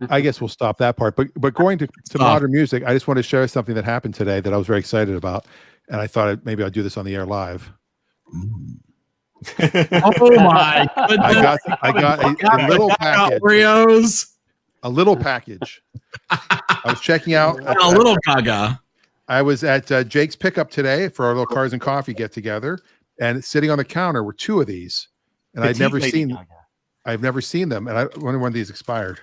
I guess we'll stop that part. But going to modern music, I just want to share something that happened today that I was very excited about. And I thought maybe I'd do this on the air live. Oh my goodness. I got a little package. Oreos. A little package. I was checking out A little gaga. I was at Jake's pickup today for our little Cars and Coffee get together, and sitting on the counter were two of these, and I've never seen them, and I wonder when these expired.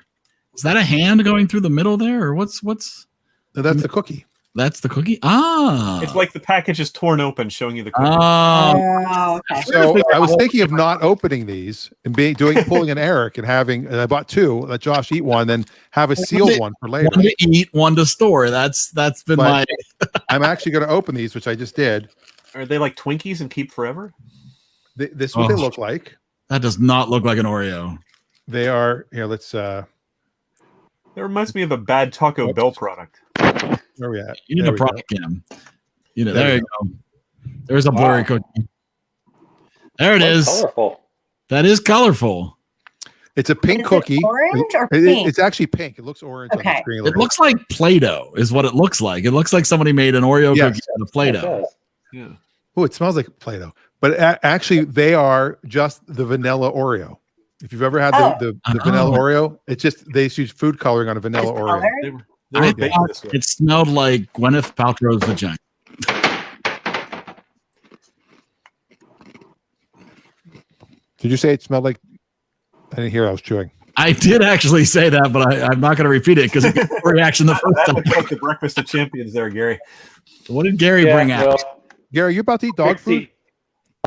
Is that a hand going through the middle there, or what's? No, that's the cookie. That's the cookie. Ah, It's like the package is torn open, showing you the cookie. Okay. So I was thinking of not opening these and pulling an Eric and having. And I bought two. Let Josh eat one, then have a sealed one for later. One to eat, one to store. That's been my. I'm actually going to open these, which I just did. Are they like Twinkies and keep forever? This is what they look like. That does not look like an Oreo. They are here. Let's. That reminds me of a bad Taco Bell product. Where are we at? You need a product cam. There you go. There's a blurry cookie. There it is. Colorful. That is colorful. It's a pink cookie. Orange or pink? It's actually pink. It looks orange on the screen. It looks like Play-Doh is what it looks like. It looks like somebody made an Oreo cookie out of Play-Doh. Yeah. Oh, it smells like Play-Doh. But actually, they are just the vanilla Oreo. If you've ever had the vanilla Oreo, it's just they use food coloring on a vanilla Oreo. I thought it smelled like Gwyneth Paltrow's vagina. Did you say it smelled like? I didn't hear. I was chewing. I did actually say that, but I'm not going to repeat it because it gets a reaction the first That time. looks like the breakfast of champions there, Gary. What did Gary bring out? Gary, you about to eat dog food?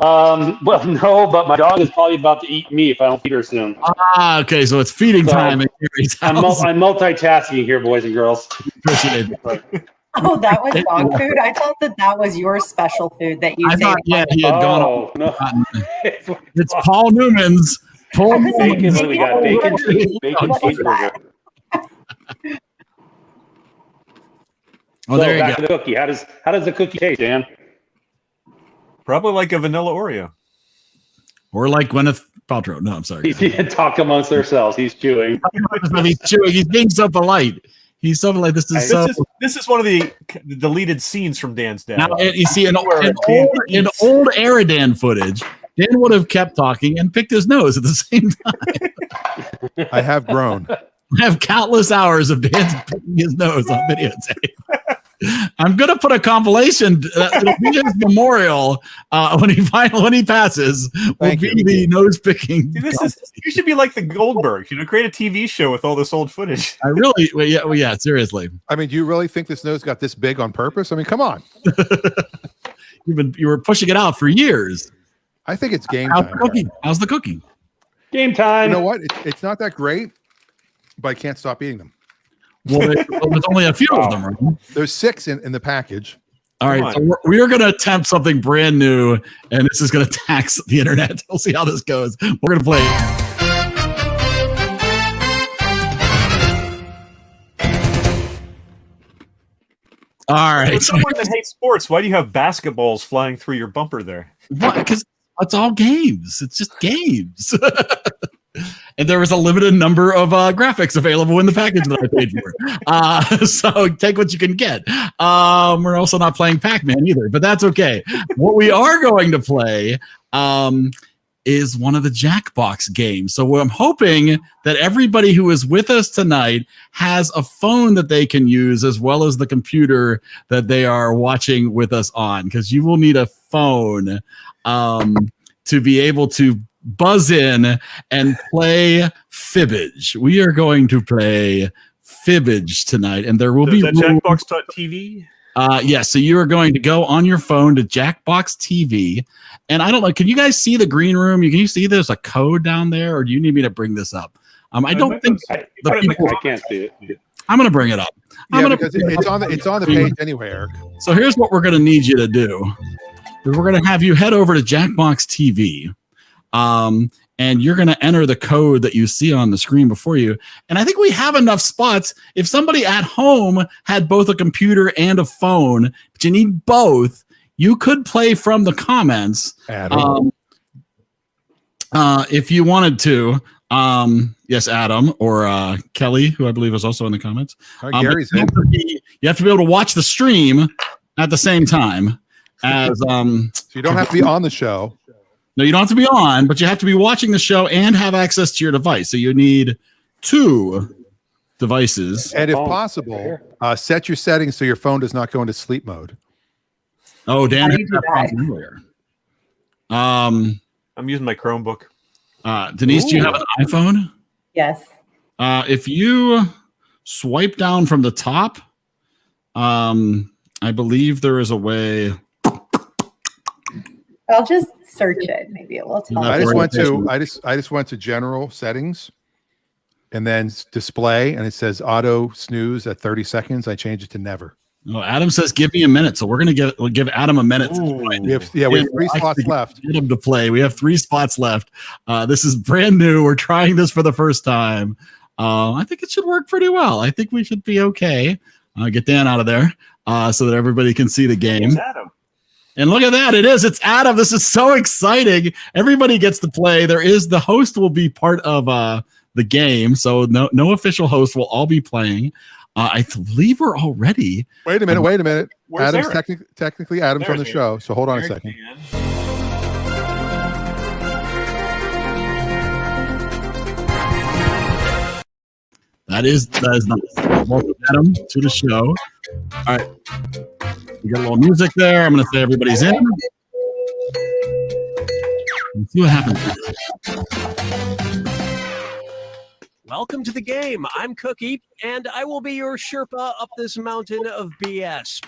Well, no, but my dog is probably about to eat me if I don't feed her soon. Okay, so it's feeding time at Gary's house. I'm multitasking here, boys and girls. Appreciate it. Oh, that was dog food? I thought that was your special food that you I saved. thought, he had gone. Oh, no. It's Paul Newman's. Bacon, what do we got? Bacon cheeseburger. Oh, there you back go. to the cookie. How does the cookie taste, Dan? Probably like a vanilla Oreo. Or like Gwyneth Paltrow. No, I'm sorry. Talk amongst themselves. He's chewing. He's chewing. He's being so polite. He's so polite. This is one of the deleted scenes from Dan's dad. Now, you see, in old EriDan footage, Dan would have kept talking and picked his nose at the same time. I have grown. I have countless hours of Dan picking his nose on videotape. I'm gonna put a compilation. It'll be his memorial when he passes. Will be the nose picking. You should be like the Goldbergs. Create a TV show with all this old footage. I really, yeah, seriously. I mean, do you really think this nose got this big on purpose? I mean, come on. You were pushing it out for years. I think it's game time. How's the cookie? Game time. You know what? It's not that great, but I can't stop eating them. Well, there's only a few of them, right? There's 6 in the package. All right, so we are going to attempt something brand new, and this is going to tax the internet. We'll see how this goes. We're going to play. All right. For someone that hates sports, why do you have basketballs flying through your bumper there? Because it's all games. It's just games. And there was a limited number of graphics available in the package that I paid for. So take what you can get. We're also not playing Pac-Man either, but that's okay. What we are going to play is one of the Jackbox games. So I'm hoping that everybody who is with us tonight has a phone that they can use as well as the computer that they are watching with us on, because you will need a phone to be able to buzz in and play Fibbage. We are going to play Fibbage tonight, and there will be Jackbox.tv. Yeah, so you are going to go on your phone to Jackbox TV, and I don't know. Can you guys see the green room? Can you see there's a code down there, or do you need me to bring this up? I don't think I can't see it. I'm going to bring it up. Because it's on the page anyway, Eric. So here's what we're going to need you to do. We're going to have you head over to Jackbox TV. And you're going to enter the code that you see on the screen before you. And I think we have enough spots. If somebody at home had both a computer and a phone, but you need both, you could play from the comments. If you wanted to. Yes, Adam or Kelly, who I believe is also in the comments. Gary's you have to be able to watch the stream at the same time as. So you don't have to be on the show. No, you don't have to be on, but you have to be watching the show and have access to your device. So you need 2 devices. And if possible, set your settings so your phone does not go into sleep mode. Oh, Dan, earlier. I'm using my Chromebook. Denise, do you have an iPhone? Yes. If you swipe down from the top, I believe there is a way. I'll just search it. Maybe it will tell me. I just went to general settings and then display, and it says auto snooze at 30 seconds. I changed it to never. Oh, Adam says, give me a minute. So we're going to give Adam a minute. We have 3 spots left. Get him to play. We have 3 spots left. This is brand new. We're trying this for the first time. I think it should work pretty well. I think we should be okay. Get Dan out of there so that everybody can see the game. It's Adam. And look at that. It's Adam. This is so exciting. Everybody gets to play. The host will be part of the game. So no official host will all be playing. I believe we're all ready. Wait a minute. Where's Adam's Eric? technically Adam's on the show. So hold on a second. That is nice. Welcome, Adam, to the show. All right. We got a little music there. I'm going to say everybody's in. Let's see what happens. Welcome to the game. I'm Cookie, and I will be your Sherpa up this mountain of BS.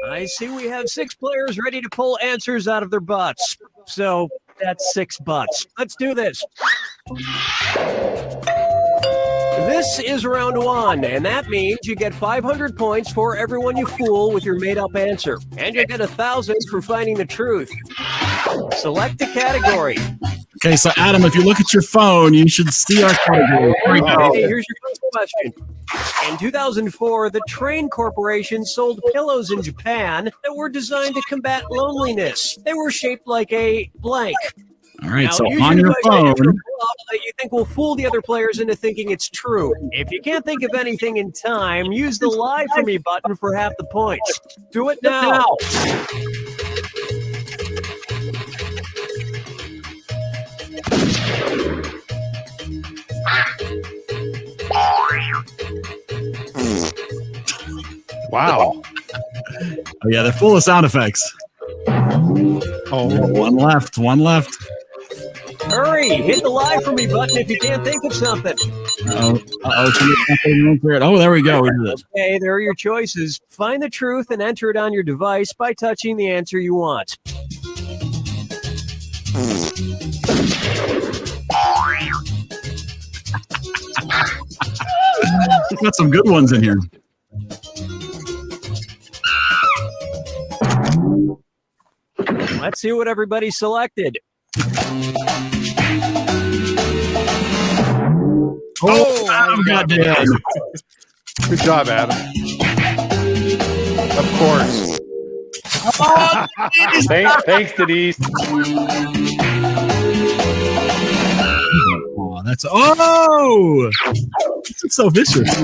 I see we have 6 players ready to pull answers out of their butts. So that's 6 butts. Let's do this. This is round 1, and that means you get 500 points for everyone you fool with your made-up answer, and you get 1,000 for finding the truth. Select a category. Okay, so Adam, if you look at your phone, you should see our category. Okay, here's your first question. In 2004, the Train Corporation sold pillows in Japan that were designed to combat loneliness. They were shaped like a blank. All right, now, so on your phone, that you think will fool the other players into thinking it's true. If you can't think of anything in time, use the Lie For Me button for half the points. Do it now. Wow. Oh yeah, they're full of sound effects. Oh, one left. Hurry, hit the Lie For Me button if you can't think of something. Oh, there we go. We did it. Okay, there are your choices. Find the truth and enter it on your device by touching the answer you want. We've got some good ones in here. Let's see what everybody selected. Oh, goddamn. Good job, Adam. Of course. Thanks, Denise. Oh, that's it's so vicious.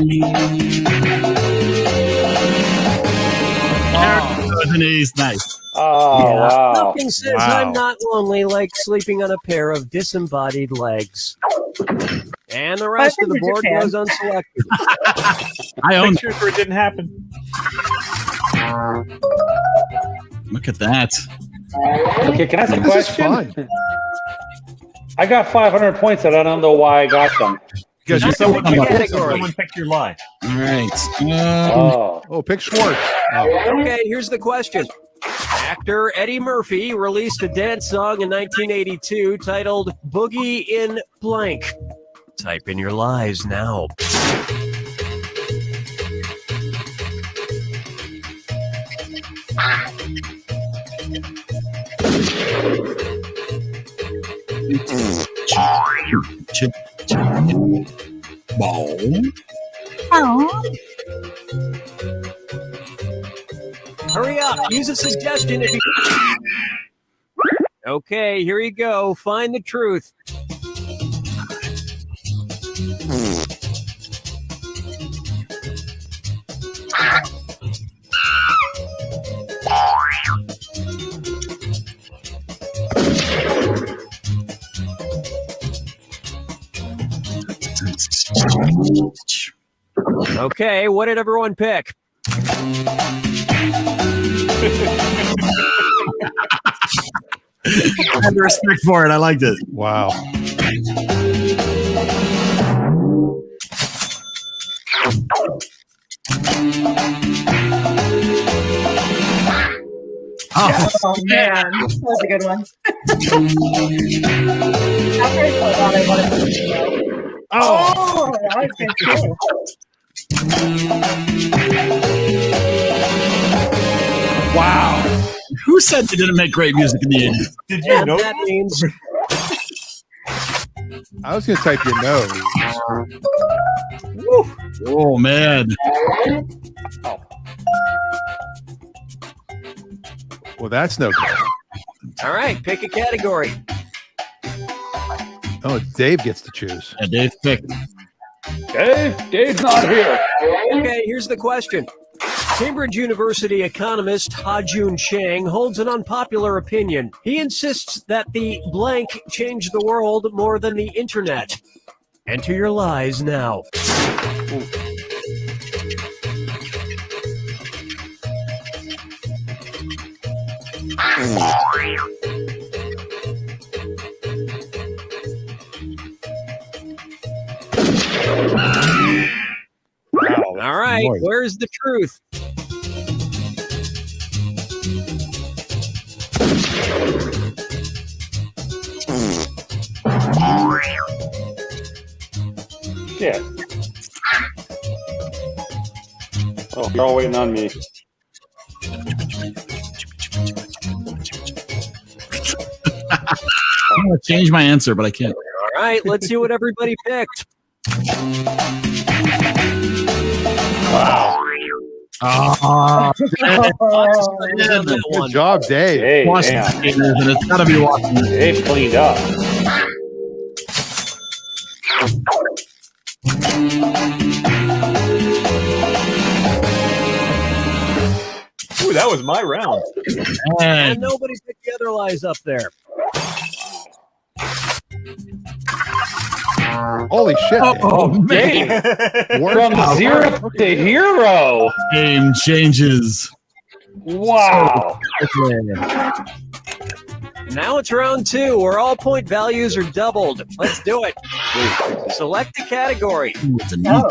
Denise, nice. Oh, wow. Nothing says I'm not lonely like sleeping on a pair of disembodied legs. And the rest of the board goes unselected. I own Pictures where it didn't happen. Look at that. Okay, can I ask a This is question? fun. I got 500 points, and I don't know why I got them. Because you're Someone category. picked your lie. All right. Pick Schwartz. Okay, here's the question. Actor Eddie Murphy released a dance song in 1982 titled Boogie in Blank. Type in your lies now. Ball. Hurry up. Use a suggestion if you... Okay, here you go. Find the truth. Okay, what did everyone pick? I had respect for it. I liked it. Wow. Oh man, that was a good one. After I thought that, I wanted to know. Oh, that was good too. Wow. Who said they didn't make great music in the 80s? Did you know that means? I was going to type your nose. Oh, man. Well, that's no good. All right, pick a category. Oh, Dave gets to choose. Yeah, Dave picked. Dave's not here. Okay, here's the question. Cambridge University economist Ha-Joon Chang holds an unpopular opinion. He insists that the blank changed the world more than the internet. Enter your lies now. All right, where's the truth? Shit. Oh, you're all waiting on me. I'm going to change my answer, but I can't. All right, let's see what everybody picked. Wow. Oh, good job, Dave. Hey, and it's got to be watching. Dave cleaned up. Ooh, that was my round. And nobody picked the other lies up there. Holy shit. Oh, man. From zero to hero. Game changes. Wow. Now it's round two, where all point values are doubled. Let's do it. Select a category. Ooh, it's a neat.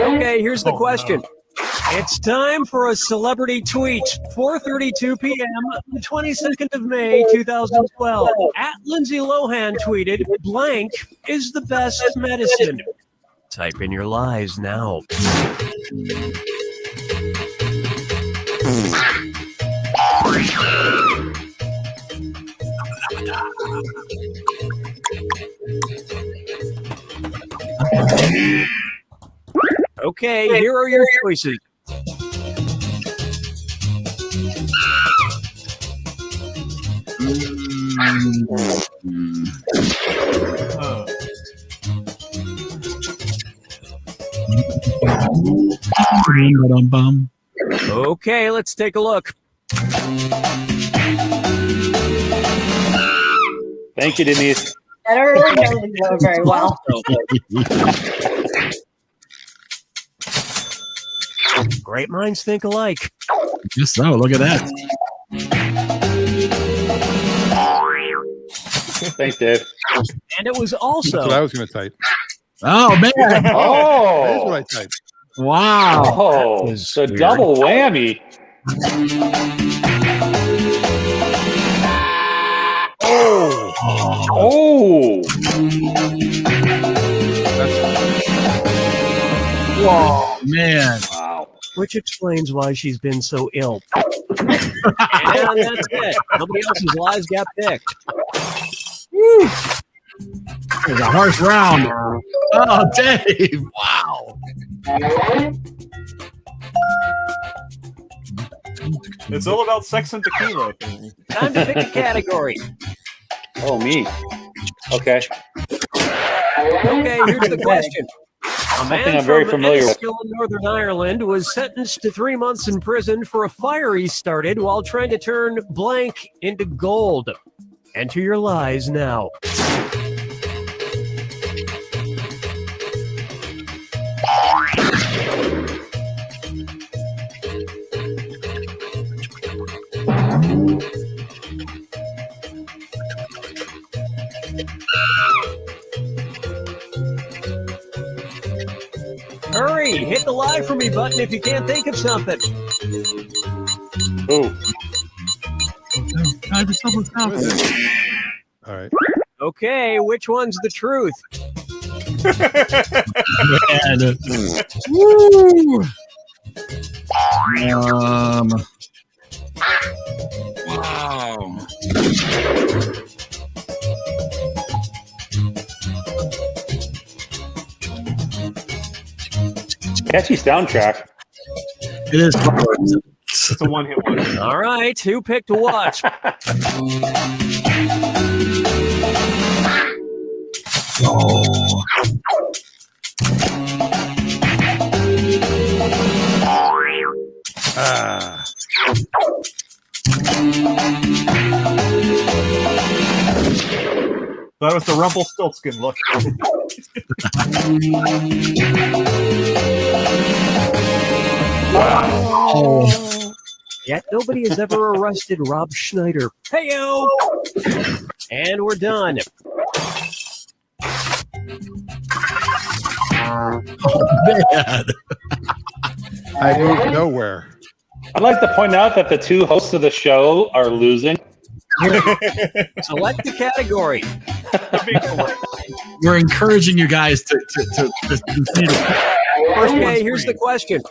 Okay, here's the question. It's time for a celebrity tweet. 4:32 p.m., the 22nd of May, 2012. At Lindsay Lohan tweeted, "Blank is the best medicine." Type in your lies now. Okay, here are your choices. Okay, let's take a look. Thank you, Denise. I don't really know Leo very well. Great minds think alike. Just so. Look at that. Thanks, Dave. And it was also. That's what I was going to type. Oh man! That is Oh, what I typed. Wow! oh, was the weird. double whammy. Oh, Oh, Whoa, man! wow. which explains why she's been so ill. And that's it. Nobody else's lies got picked. Woo. It was a harsh round. Oh, Dave! Wow! It's all about sex and tequila, apparently. Time to pick a category. Oh, me. Okay. Okay, here's the question. A man I'm very from familiar with. Enniskillen, Northern Ireland, was sentenced to 3 months in prison for a fire he started while trying to turn blank into gold. Enter your lies now. Hurry, hit the lie for me button if you can't think of something. Ooh. I just saw what's What is happening. it? All right. Okay, which one's the truth? Man. Woo! Wow. Catchy soundtrack. It is. It's a one-hit wonder. All right, who picked to watch? Oh. Ah. That was the Rumpelstiltskin look. Oh. Yet nobody has ever arrested Rob Schneider. Hey-o! And we're done. Man. I moved nowhere. I'd like to point out that the two hosts of the show are losing. Select the category. We're encouraging you guys to continue to. Okay, here's the question.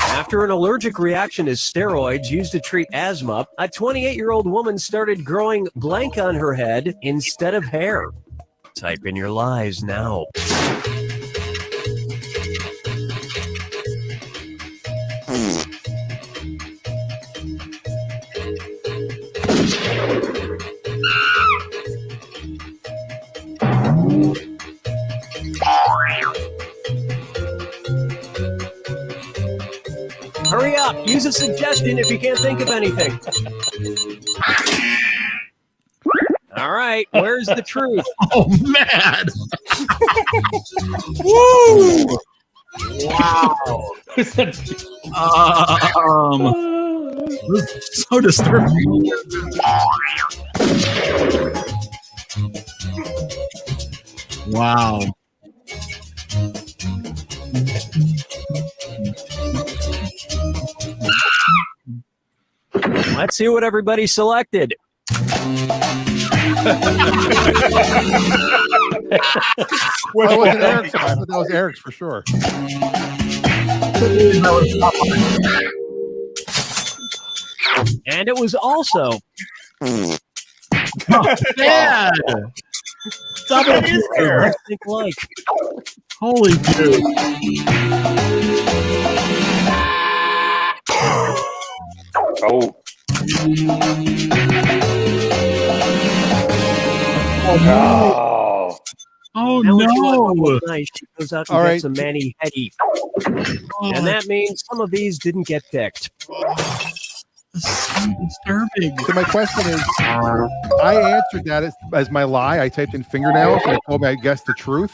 After an allergic reaction to steroids used to treat asthma, a 28-year-old woman started growing blank on her head instead of hair. Type in your lies now. Hurry up! Use a suggestion if you can't think of anything. All right, where's the truth? Oh man! Woo! Wow! This is so disturbing. Wow! Let's see what everybody selected. That wasn't Eric's. I thought that was Eric's for sure. And it was also Oh, man! Double What is there? Think like. Holy dude. Oh. Oh. Oh Now when she wants no. one night, she goes out and All gets right. a mani petty. And that means some of these didn't get picked. This is so disturbing. So my question is, I answered that as my lie. I typed in fingernails and it told me I guessed the truth.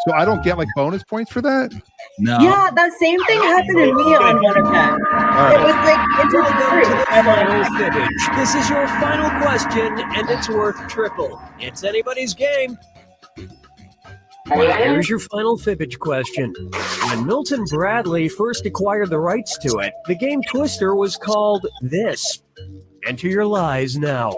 So I don't get like bonus points for that. No. Yeah, that same thing happened to me on one of them. All It right. was like into the truth. I'm Final like, fibbage. This is your final question, and it's worth triple. It's anybody's game. Here's your final fibbage question. When Milton Bradley first acquired the rights to it, the game Twister was called this. Enter your lies now.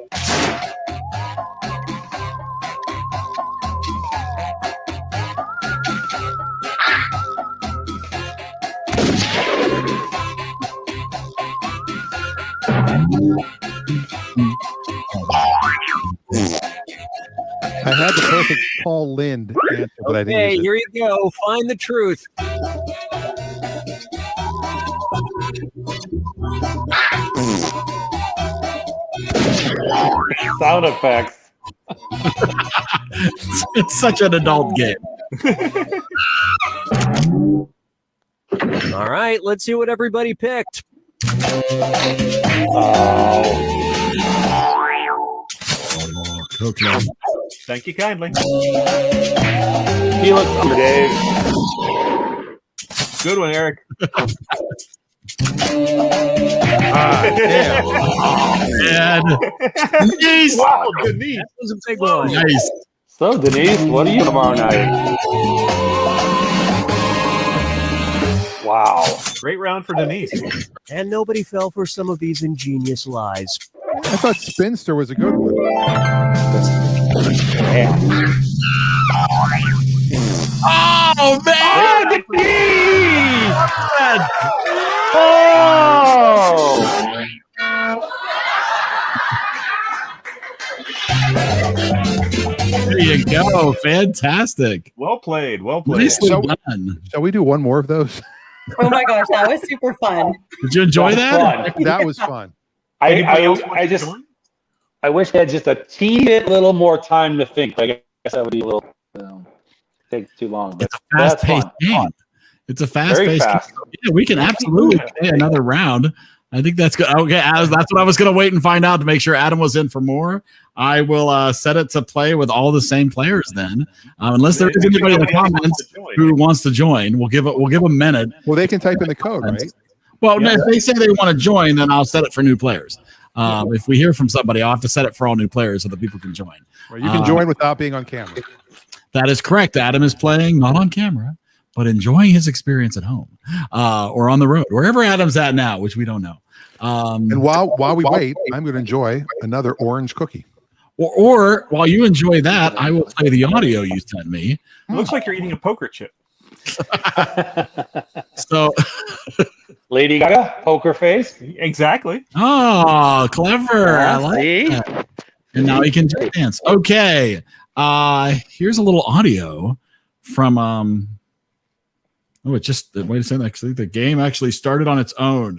I had the perfect Paul Lind answer, but I didn't Okay, use it. here you go. Find the truth. Sound effects. It's such an adult game. All right, let's see what everybody picked. Okay. Thank you kindly. He looks under Dave. Good one, Eric. Damn. And Denise. Wow, Denise. That was a big one. Nice. So, Denise, what are you tomorrow night? Wow. Great round for Denise. And nobody fell for some of these ingenious lies. I thought Spinster was a good one. Oh man! Oh! There you go. Fantastic. Well played. Well played. Nicely So- done. Shall we do one more of those? oh my gosh, that was super fun. Did you enjoy that? Fun. That was fun. Anybody else I want to just join? I wish I had just a teeny bit little more time to think. I guess that would be a little take too long. But It's a fast-paced fun. game. It's a fast-paced fast. game. Yeah, we can absolutely play another round. I think that's good. Okay, that's what I was going to wait and find out to make sure Adam was in for more. I will set it to play with all the same players then, unless there is anybody in the comments who wants to join. We'll give a minute. Well, they can type in the code, right? Well, no, if they say they want to join, then I'll set it for new players. If we hear from somebody, I'll have to set it for all new players so that people can join. Or you can join without being on camera. That is correct. Adam is playing not on camera, but enjoying his experience at home or on the road, wherever Adam's at now, which we don't know. And while we wait, I'm going to enjoy another orange cookie. Or while you enjoy that, I will play the audio you sent me. It looks like you're eating a poker chip. So, Lady Gaga, poker face. Exactly. oh, clever! I like See? that. And now he can dance. Okay, here's a little audio from Oh, it just wait a second. Actually, the game actually started on its own,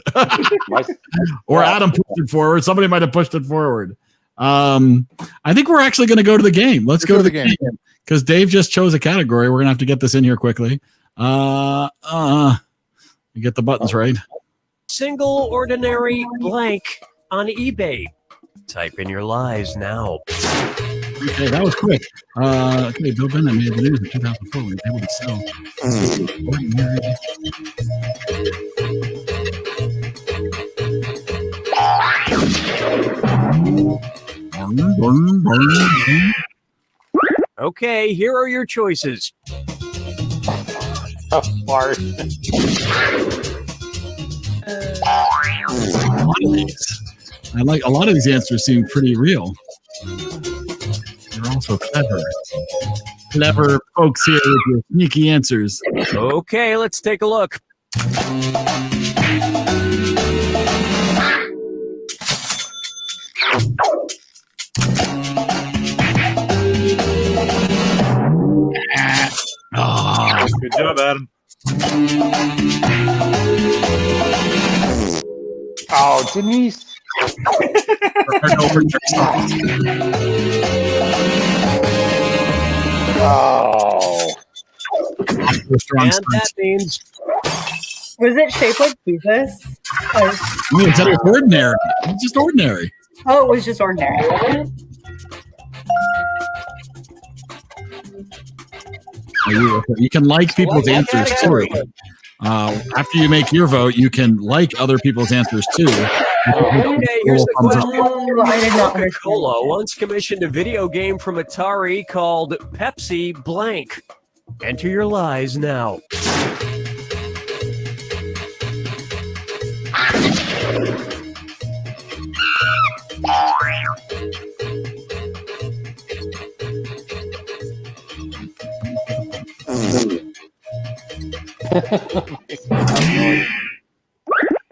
or Adam pushed it forward. Somebody might have pushed it forward. I think we're actually going to go to the game. Let's go to the game because Dave just chose a category. We're gonna have to get this in here quickly. You get the buttons right. Single ordinary blank on eBay. Type in your lies now. Okay, that was quick. Okay, Bill Bennett made the news in 2004 when he was able to sell. Okay, here are your choices. Fart. A lot of these. I like a lot of these answers seem pretty real. They're also clever. Clever folks here with your sneaky answers. Okay, let's take a look. Good job, Adam. Oh, Denise. Oh. And that means Was it shaped like Jesus? It's ordinary. It's just ordinary. Oh, it was just ordinary. You can like people's answers too. After you make your vote, you can like other people's answers too. Okay, here's the question. I did not Coca-Cola once commissioned a video game from Atari called Pepsi Blank. Enter your lies now.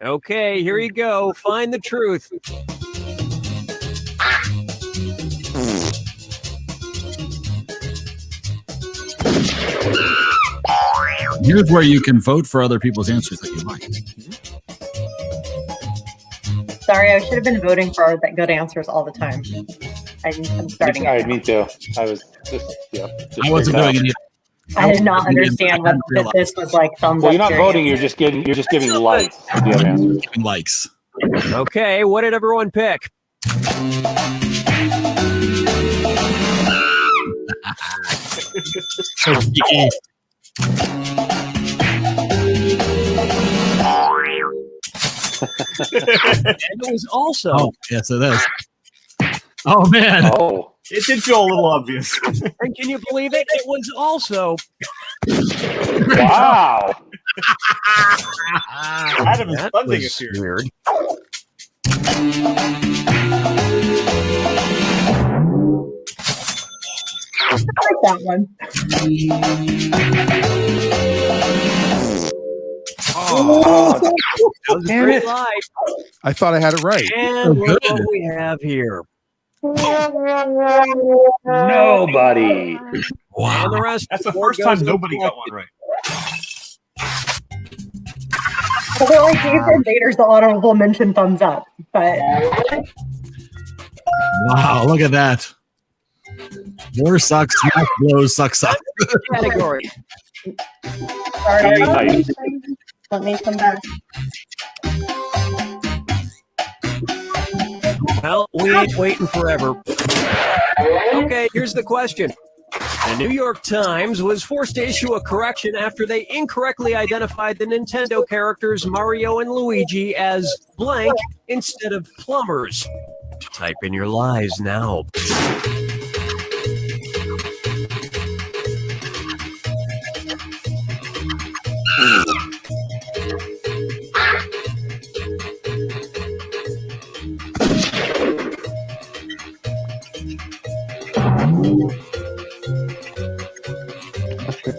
Okay, here you go. Find the truth. Here's where you can vote for other people's answers that you like. Sorry, I should have been voting for the good answers all the time. I'm starting. Me too. I was just, I wasn't doing it either. I did not understand what this was like. Thumbs well, up. you're not voting. You're just giving likes. If you have answers. Likes. Okay, what did everyone pick? So sticky. And it was also. Oh, yes, it is. Oh man. Oh. It did feel a little obvious. And can you believe it? It was also. Wow. Adam is funding us here. Weird. I like that one. Oh, that was a great lie. I thought I had it right. And look what we have here. Nobody. Wow. And the rest. That's the first time nobody got one right. I feel like Dave Invader's the honorable mention thumbs up, but Wow, look at that. War sucks, smash blows, sucks up. Category. sorry. Nice. Let me come back. Well, we ain't waiting forever. Okay, here's the question. The New York Times was forced to issue a correction after they incorrectly identified the Nintendo characters Mario and Luigi as blank instead of plumbers. Type in your lies now.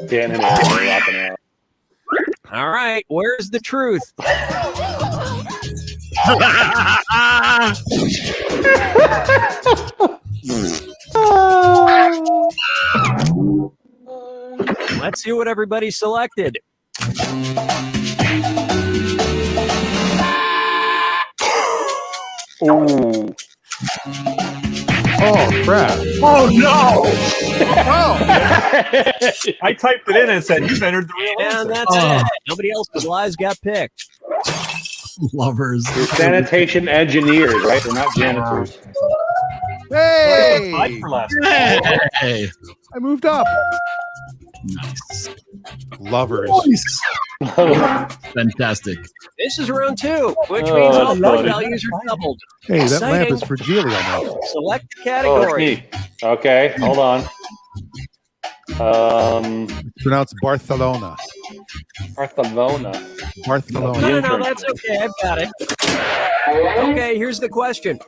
Dan and I are rocking out. All right, where's the truth? Let's see what everybody selected. Ooh. Oh crap! Oh no! I typed it in and said, "You've entered the real And answer." that's it. Nobody else's lies got picked. Lovers. They're sanitation engineers, right? They're not janitors. Hey! Tied for last. Hey. I moved up. Nice. Lovers. Fantastic. This is round 2, which Oh, means all that's point funny. values are doubled. Hey, that lamp Exciting. is for Geely almost. Select the Oh, category. it's me. Okay, hold on. It's pronounced Barcelona. Barcelona. Barcelona. No, that's okay. I've got it. Okay, here's the question.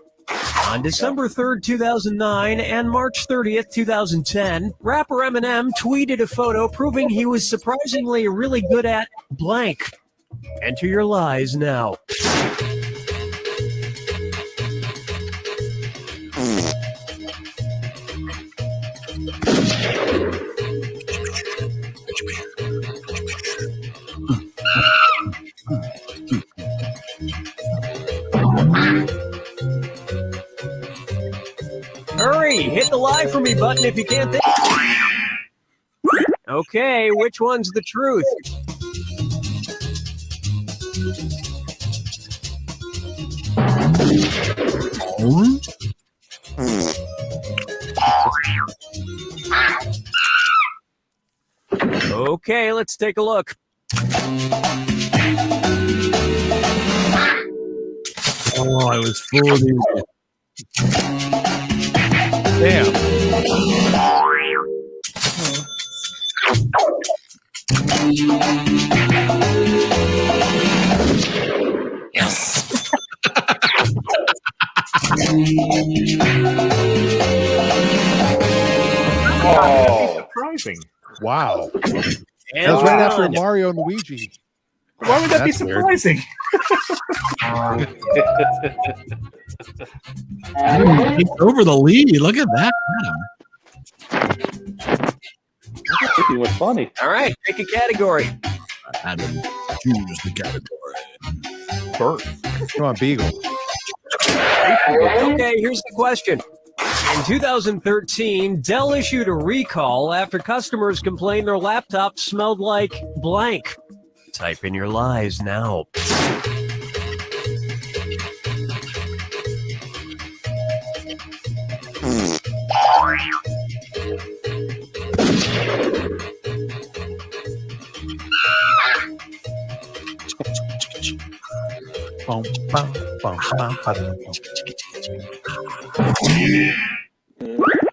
On December 3rd, 2009 and March 30th, 2010, rapper Eminem tweeted a photo proving he was surprisingly really good at blank. Enter your lies now. button if you can't think. Okay, which one's the truth? Okay, let's take a look. Oh, I was fooled. Damn. Yes. Oh, Surprising. Wow. And That was right after done. Mario and Luigi. Why would that be That's weird. surprising? He's over the lead. Look at that. it was funny. All right, pick a category. Adam, choose the category. Birth. Come on, Beagle. Okay, here's the question. In 2013, Dell issued a recall after customers complained their laptop smelled like blank. Type in your lies now. Bum, bum, bum, bum, bum.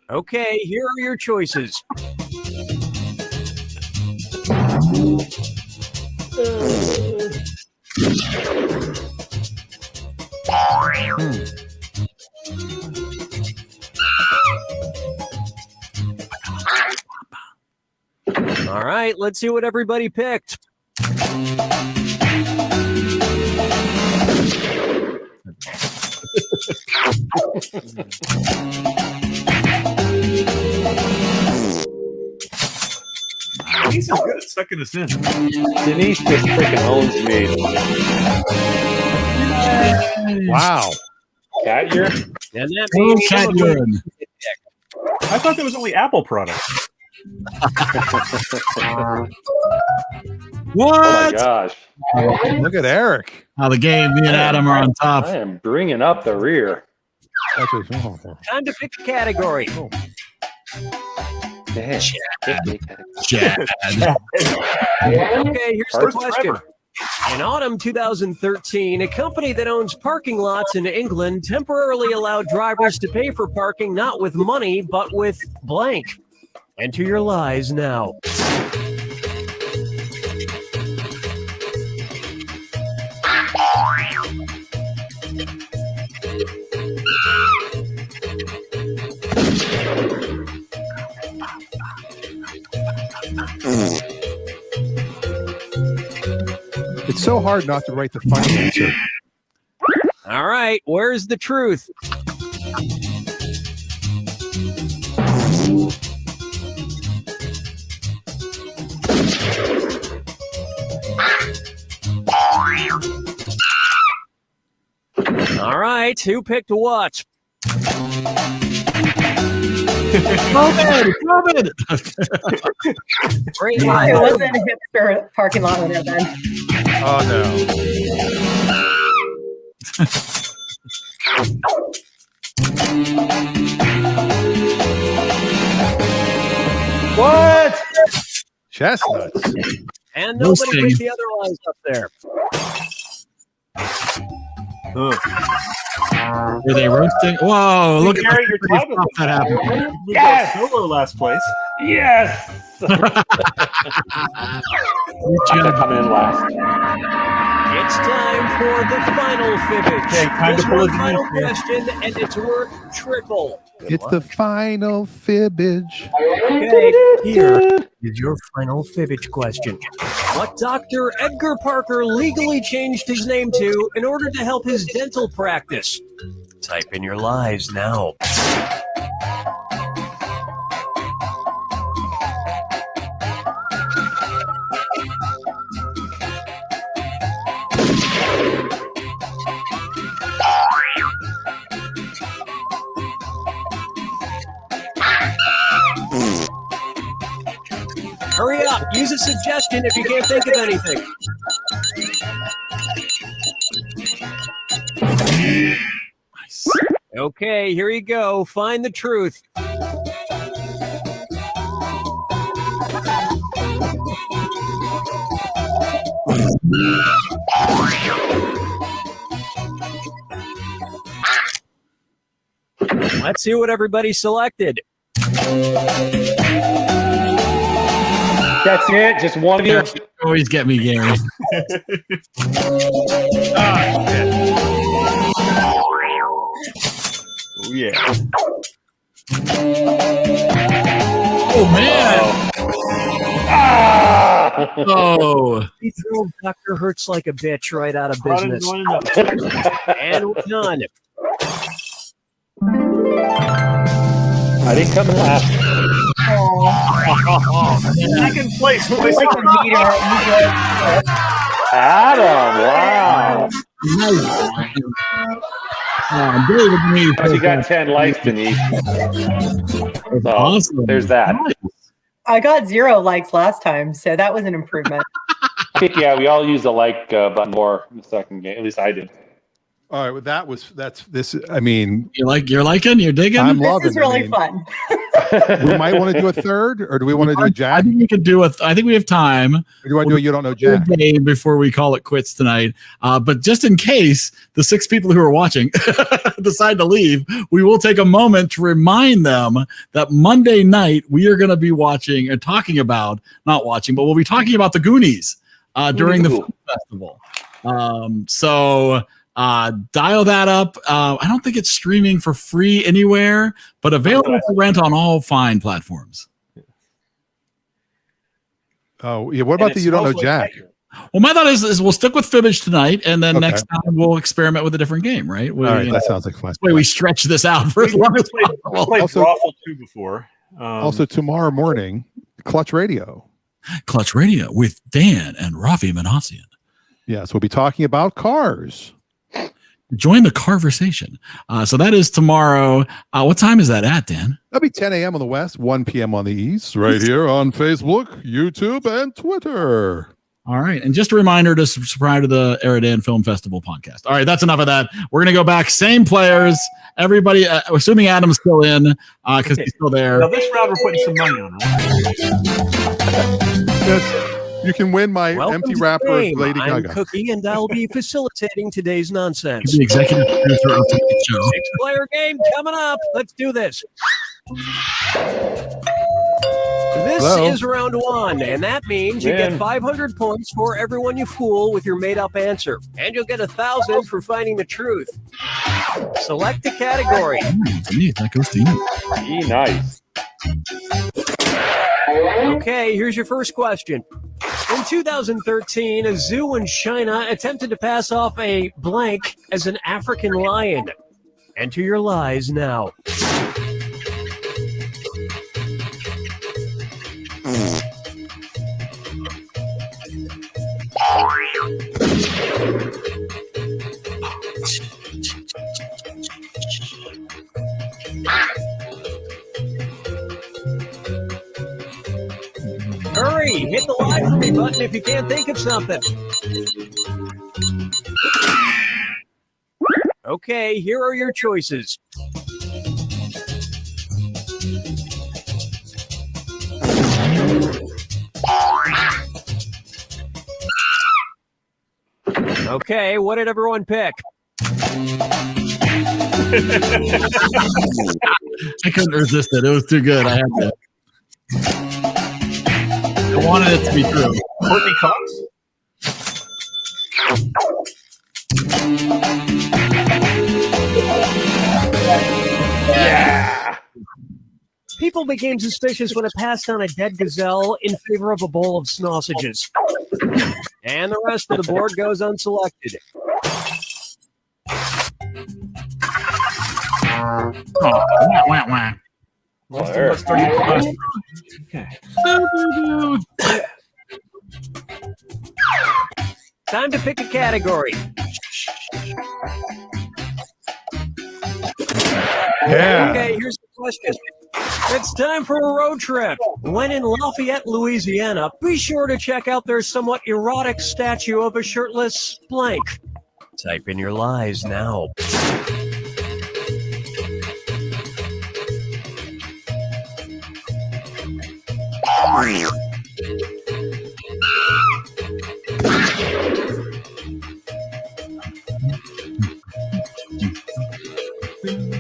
Okay, here are your choices. All right, let's see what everybody picked. Denise is good at sucking us in. Denise just freaking owns me. Wow. Cat year? And that Oh, means cat urine. I thought that was only Apple products. What? Oh my gosh. Look at Eric. How the game, me and Adam are on top. I am bringing up the rear. That's what he's going for. time to pick a category. Damn. Chad. Okay, here's the First question. Trevor. In autumn 2013, a company that owns parking lots in England temporarily allowed drivers to pay for parking not with money, but with blank. Enter your lies now. It's so hard not to write the funny answer. All right, where's the truth? All right, who picked what? COVID. Great It lie. wasn't a hipster parking lot winner then. Oh no. What? Chestnuts. And No nobody sting. picked the other lies up there. Were they roasting? Whoa, look at Gary, the you're pretty tied stuff with that happened. We Yes! got Solo last place. Yes! I gotta come in last. It's time for the final fibbage. Okay, time This to pull one it in final here. question, and it's worth triple. It's the final fibbage. Okay, here is your final fibbage question. What Dr. Edgar Parker legally changed his name to in order to help his dental practice? Type in your lies now. Hurry up. Use a suggestion if you can't think of anything. Nice. Okay, here you go. Find the truth. Let's see what everybody selected. That's it. Just one of you. Always get me, Gary. Oh yeah. Oh man. Oh. He threw Dr. Hurts like a bitch right out of business. And we're done. I didn't come last. Second place. Adam, wow. David, You got 10 likes, Denise. So, awesome. There's that. I got 0 likes last time, so that was an improvement. I think, yeah, we all used the like button more in the second game. At least I did. All right, well, that's this. I mean, you're liking, you're digging. I'm This loving. is really fun. We might want to do a third, or do we want to do a I Jack? think we could do I think we have time. Or do you want to do a You Don't Know Jack? Game before we call it quits tonight. But just in case the 6 people who are watching decide to leave, we will take a moment to remind them that Monday night we are going to be watching and talking about, not watching, but we'll be talking about the Goonies during the film festival. So dial that up. I don't think it's streaming for free anywhere, but available for rent on all fine platforms. Oh, yeah. What about the You Don't Know Jack? Well, my thought is we'll stick with Fibbage tonight, and then Okay. next time we'll experiment with a different game, right? All right, that sounds like fun. This way we stretch this out for as long as possible. Played Also- Raffle 2 before. Also, tomorrow morning, Clutch Radio. Clutch Radio with Dan and Rafi Manassian. Yes, we'll be talking about cars. Join the conversation. So that is tomorrow. What time is that at, Dan? That'll be 10 a.m. on the West, 1 p.m. on the East, right here on Facebook, YouTube, and Twitter. All right. And just a reminder to subscribe to the EriDan Film Festival podcast. All right. That's enough of that. We're going to go back. Same players. Everybody, assuming Adam's still in, because he's still there. Now this round we're putting some money on. Yes. You can win my Welcome empty to the wrapper of game. Lady I'm Gaga. Cookie, and I'll be facilitating today's nonsense. The executive producer of today's show. 6-player game coming up. Let's do this. This Hello? is round 1, and that means you get Man. 500 points for everyone you fool with your made-up answer, and you'll get 1,000 for finding the truth. Select a category. Denise, that goes to you. Nice. Okay, here's your first question. In 2013, a zoo in China attempted to pass off a blank as an African lion. Enter your lies now. Hurry, hit the lie for me button if you can't think of something. Okay, here are your choices. Okay, what did everyone pick? I couldn't resist it. It was too good. I had to. I wanted it to be true. Courtney Cox? Yeah. People became suspicious when it passed on a dead gazelle in favor of a bowl of sausages. And the rest of the board goes unselected. Oh, wah, wah, wah. Let's start with the last round. Okay. Time to pick a category. Yeah. Okay, here's the question. It's time for a road trip. When in Lafayette, Louisiana, be sure to check out their somewhat erotic statue of a shirtless blank. Type in your lies now.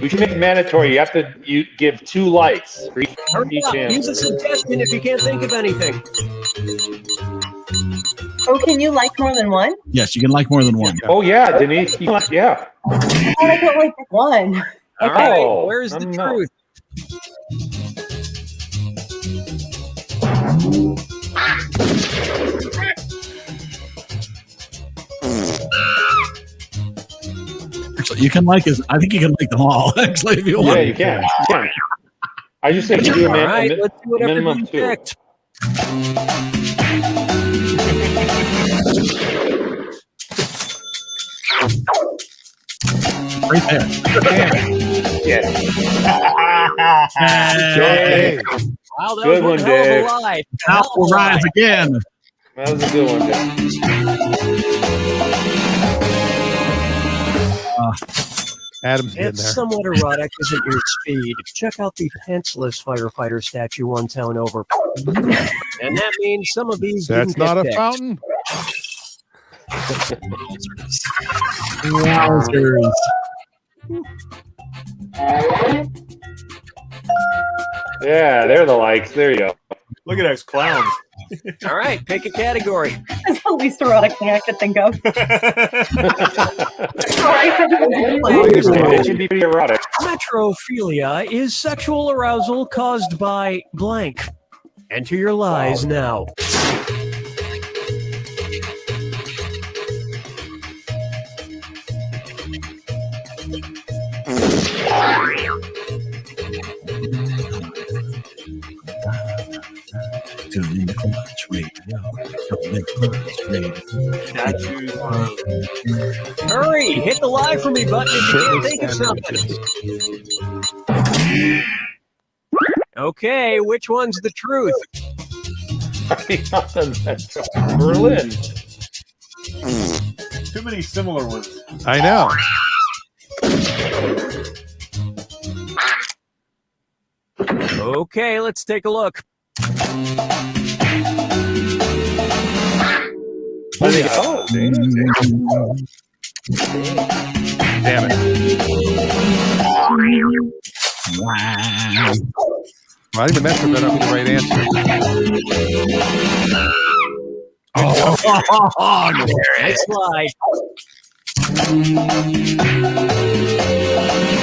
We should make it mandatory. You have to give 2 likes for each answer. Use a suggestion if you can't think of anything. Oh, can you like more than one? Yes, you can like more than one. Oh yeah, Denise. Yeah. I thought I could like one. All right, where's the truth? Actually, you can like his. I think you can like them all. Actually, if you want. Yeah, you can. I just think you do All right, let's do whatever minimum you 2. picked. Right there. Yes. Hey. Wow, that Good was one, hell of a Dave. lie. South will rise again. That was a good one, Dave. Adam's getting If there. somewhat erotic isn't your speed, check out the pantsless firefighter statue one town over. And that means some of these That's didn't not a get picked. fountain. Wowzers. Yeah, they're the likes. There you go. Look at those clowns. All right, pick a category. That's the least erotic thing I could think of. It can be pretty erotic. Metrophilia is sexual arousal caused by blank. Enter your lies now. Hurry, hit the lie for me button if you can't think of something. Okay, which one's the truth? Berlin. Too many similar ones. I know. Okay, let's take a look. Oh, Damn it. Wow. Well, I didn't mess with that up with the right answer. Nice lie.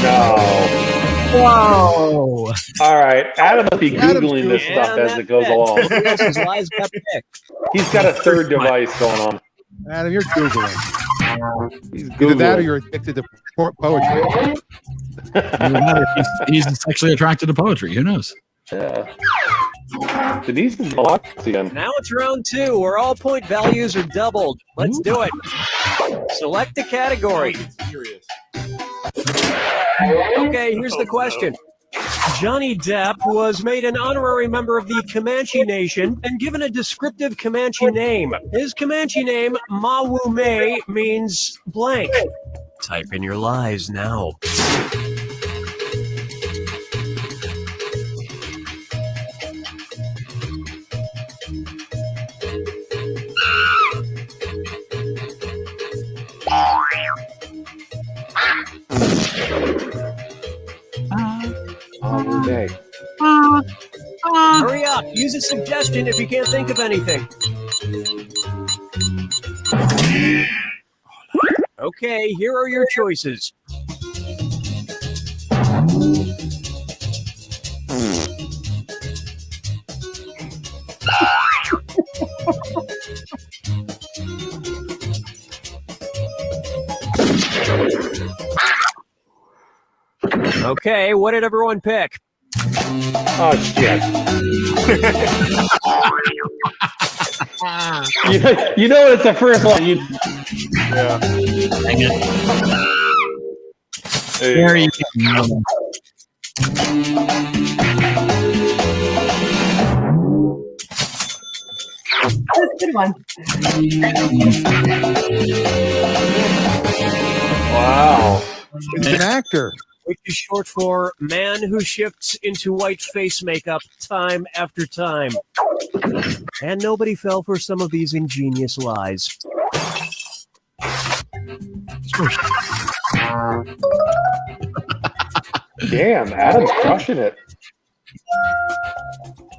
No. Whoa. All right. Adam must be Googling this Yeah, stuff as that it goes bet. along. Somebody else's lies got picked. He's got a third device going on. Adam, you're Googling. He's Either that or Googling. you're addicted to poetry. He's sexually attracted to poetry. Who knows? Yeah. Denise is locked again. Now it's round 2, where all point values are doubled. Let's do it. Select a category. Okay, here's the question. Johnny Depp was made an honorary member of the Comanche Nation and given a descriptive Comanche name. His Comanche name, Mawume, means blank. Type in your lies now. All day. Hurry up. Use a suggestion if you can't think of anything. Okay, here are your choices. Okay, what did everyone pick? Oh, shit. you know it's the first one. Yeah. Dang it. There There you you go. That's a good one. Wow. He's an actor. Which is short for man who shifts into white face makeup time after time. And nobody fell for some of these ingenious lies. Damn, Adam's crushing it.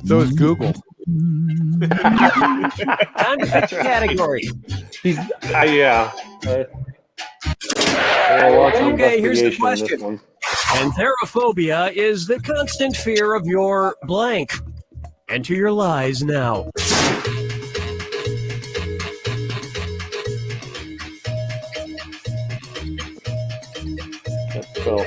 So is Google. Time to pick a category. Yeah. Okay, here's the question. Anthrophobia is the constant fear of your blank. Enter your lies now. Let's go.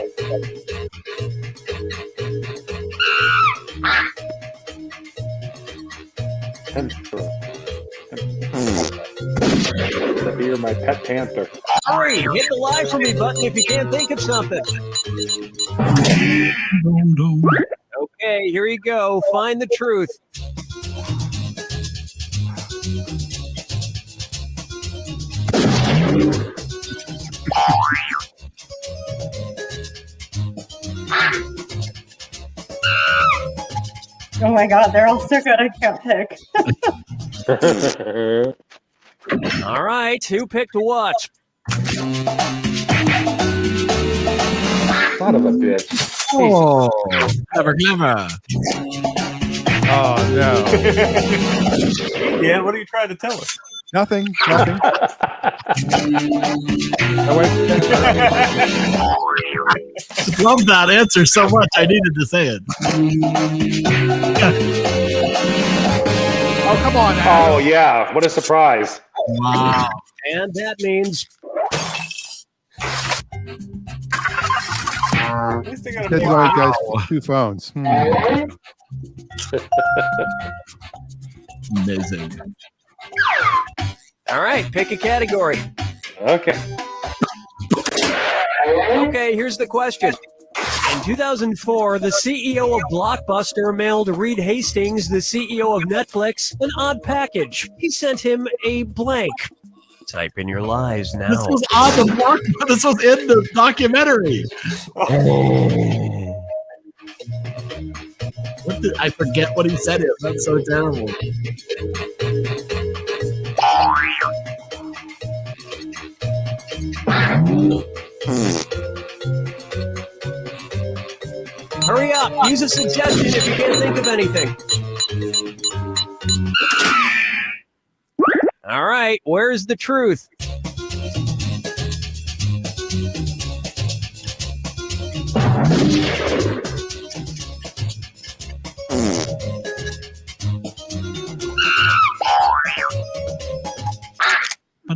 You're my pet panther. Hurry, hit the lie for me button if you can't think of something. Okay, here you go. Find the truth. Oh my god, they're all so good I can't pick. All right, who picked what? Son of a bitch. Oh, Clever. oh no. Yeah, what are you trying to tell us? Nothing. Oh, wait. Love that answer so much. I needed to say it. Oh, come on. Oh, yeah. What a surprise. Wow. And that means At least they got a That's few- why he has 2 phones. Amazing. all right, pick a category. Okay. Okay, here's the question. In 2004, the CEO of Blockbuster mailed Reed Hastings, the CEO of Netflix, an odd package. He sent him a blank. Type in your lies now. This was on the block. This was in the documentary. What did I forget what he said? It. That's so terrible. Hurry up. Use a suggestion if you can't think of anything. All right, where's the truth?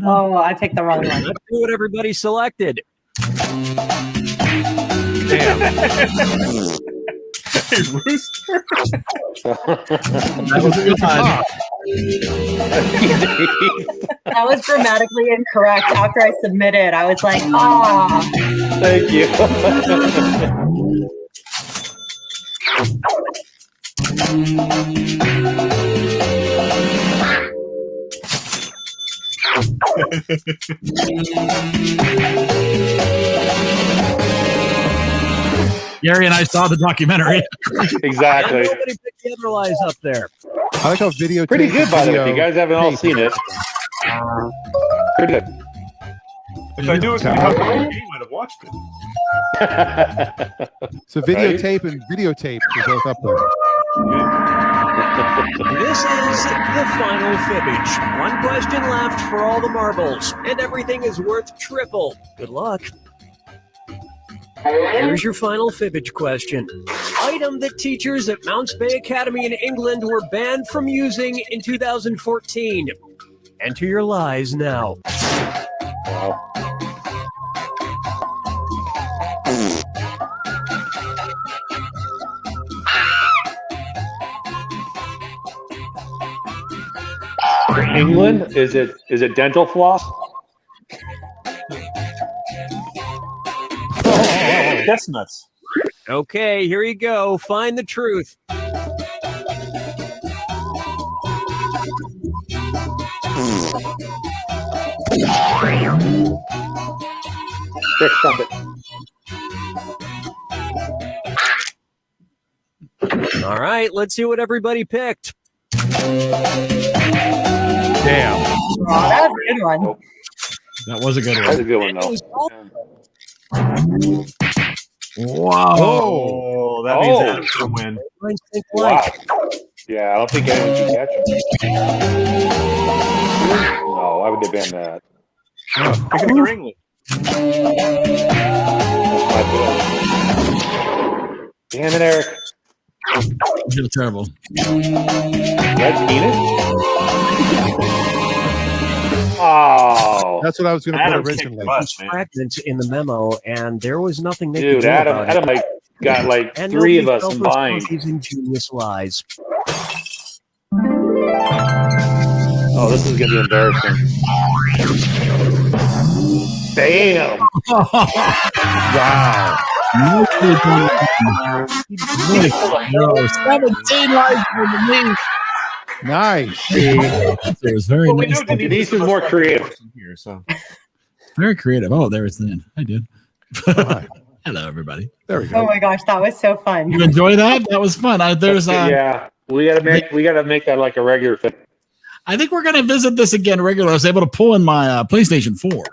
Oh, I picked the wrong one. Let's see what everybody selected. Damn. Hey, Rooster. That was good. That was grammatically incorrect. After I submitted, I was like, ah. Thank you. Gary and I saw the documentary. Exactly. And nobody picked the other lies up there. I like how video. Pretty good, by the way. If you guys haven't all seen it. Pretty good. If I knew it was going to be helpful, I might have watched it. So videotape and videotape are both up there. This is the final fibbage. One question left for all the marbles, and everything is worth triple. Good luck. Here's your final fibbage question. Item that teachers at Mounts Bay Academy in England were banned from using in 2014. Enter your lies now. Wow. England? Is it dental floss? Chestnuts. Okay, here you go. Find the truth. Rick, stop it. All right, let's see what everybody picked. Damn. Oh, that was a good one. That was a good That's a one. good one, though. Wow. Oh, that means Adam's going to win. Wow. Yeah, I don't think anyone can catch him. No, I would have been that. Pick it for England. That's my bad. Damn it, Eric. You feel terrible. Red penis? Oh. That's what I was going to Adam put kicked originally. the bus, man. Fragments in the memo, and there was nothing they could Dude, do Adam about it. like got like And three of nobody us fell for combined. Smoky's ingenious lies. Oh, this is gonna be embarrassing. Damn! Wow. No, 17 lives for me. Nice. It was very Well, we nice. know Denise Denise is more creative. Here, so. Very creative. Oh, there it's then. I did. Hi. Hello, everybody. There we Oh go. my gosh, that was so fun. You enjoy that? That was fun. Yeah, we gotta make that like a regular thing. I think we're going to visit this again regularly. I was able to pull in my PlayStation 4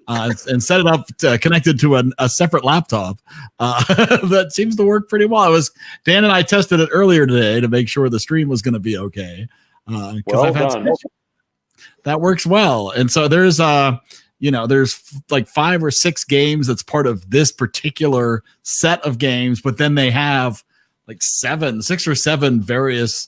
and set it up connected to a separate laptop. That seems to work pretty well. Dan and I tested it earlier today to make sure the stream was going to be okay. Well done. That works well. And so there's like 5 or 6 games that's part of this particular set of games, but then they have like 6 or 7 various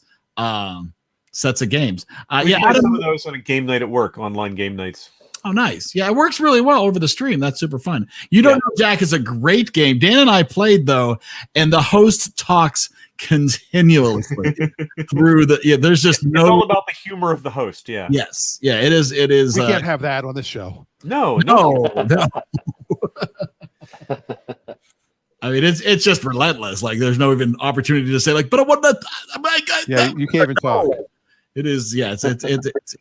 sets of games. We play some of those on a game night at work, online game nights. Oh, nice. Yeah, it works really well over the stream. That's super fun. You Don't Know Jack is a great game. Dan and I played, though, and the host talks continuously through there's just It's all about the humor of the host. Yeah. Yes. Yeah, it is. It is. We can't have that on this show. No. I mean, it's just relentless. Like, there's no even opportunity to say, like, but I want that. Yeah, you can't even talk. It is. Yeah, it's a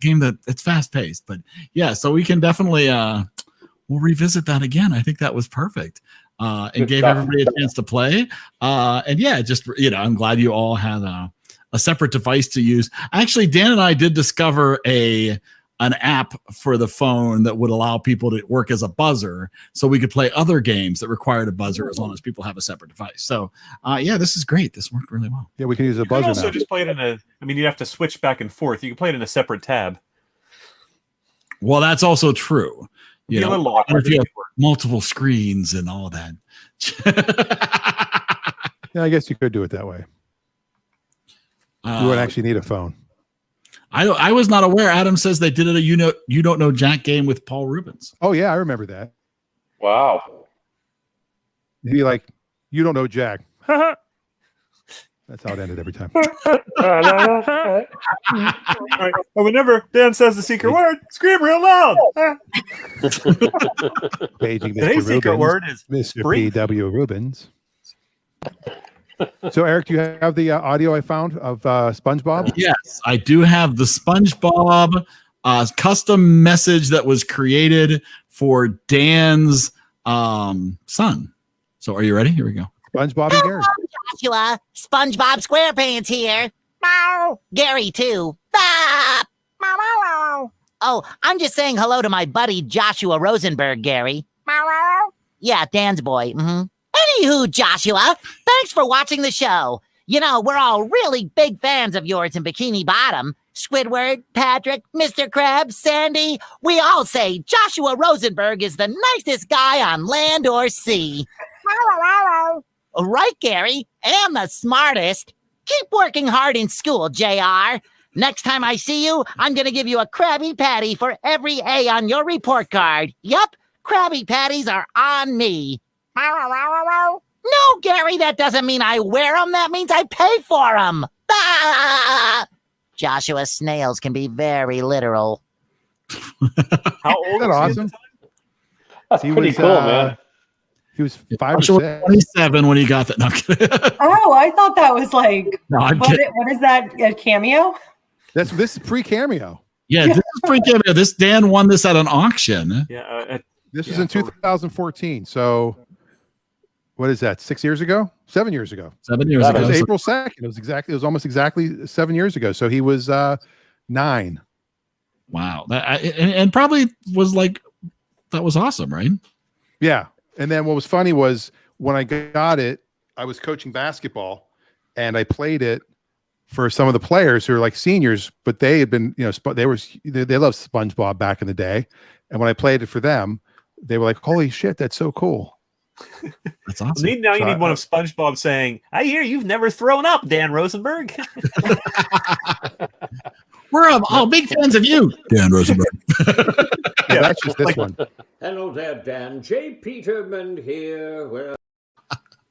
game that it's fast paced, but yeah. So we can definitely we'll revisit that again. I think that was perfect, and Good gave stuff. everybody a chance to play. And yeah, just I'm glad you all had a separate device to use. Actually, Dan and I did discover an app for the phone that would allow people to work as a buzzer, so we could play other games that required a buzzer as long as people have a separate device. So yeah, this is great. This worked really well. Yeah, we can use a You could buzzer also now. just play it you'd have to switch back and forth. You can play it in a separate tab. Well, that's also true. Be a little awkward, what if you have but it works. multiple screens and all that? Yeah, I guess you could do it that way. You wouldn't actually need a phone. I was not aware. Adam says they did it you don't know Jack game with Paul Rubens. Oh yeah, I remember that. Wow. He'd be like, "You don't know Jack." That's how it ended every time. Whenever Dan says the secret word, scream real loud. Paging Today's Mr. secret Rubens, word is Mr. brief. P.W. Rubens. So, Eric, do you have the audio I found of SpongeBob? Yes, I do have the SpongeBob custom message that was created for Dan's son. So are you ready? Here we go. SpongeBob and Gary. Joshua, SpongeBob SquarePants here. Meow. Gary, too. Ah. Meow, meow, meow. Oh, I'm just saying hello to my buddy Joshua Rosenberg, Gary. Meow, meow. Yeah, Dan's boy. Anywho, Joshua, thanks for watching the show. You know, we're all really big fans of yours in Bikini Bottom. Squidward, Patrick, Mr. Krabs, Sandy, we all say Joshua Rosenberg is the nicest guy on land or sea. Right, Gary, and the smartest. Keep working hard in school, JR. Next time I see you, I'm going to give you a Krabby Patty for every A on your report card. Yup, Krabby Patties are on me. No, Gary, that doesn't mean I wear them. That means I pay for them. Ah! Joshua, snails can be very literal. How old Isn't that is he? awesome? That's He pretty was, cool, man. He He was 5 or Joshua 6. 27 when he got that. No, I'm kidding. Oh, I thought that was like, No, I'm what kidding. is that, a cameo? This is pre-cameo. Yeah, this is pretty cameo. This Dan won this at an auction. Yeah. This was in 2014. So what is that? 6 years ago? 7 years ago. 7 years It ago. was So- April 2nd. It was almost exactly 7 years ago. So he was 9. Wow. And probably was like, that was awesome, right? Yeah. And then what was funny was when I got it, I was coaching basketball and I played it for some of the players who are like seniors, but they had been, they loved SpongeBob back in the day. And when I played it for them, they were like, holy shit, that's so cool. That's awesome. You need one of SpongeBob saying, I hear you've never thrown up, Dan Rosenberg. We're all big fans of you, Dan Rosenberg. Yeah, that's just this one. Hello there, Dan. J. Peterman here. Well,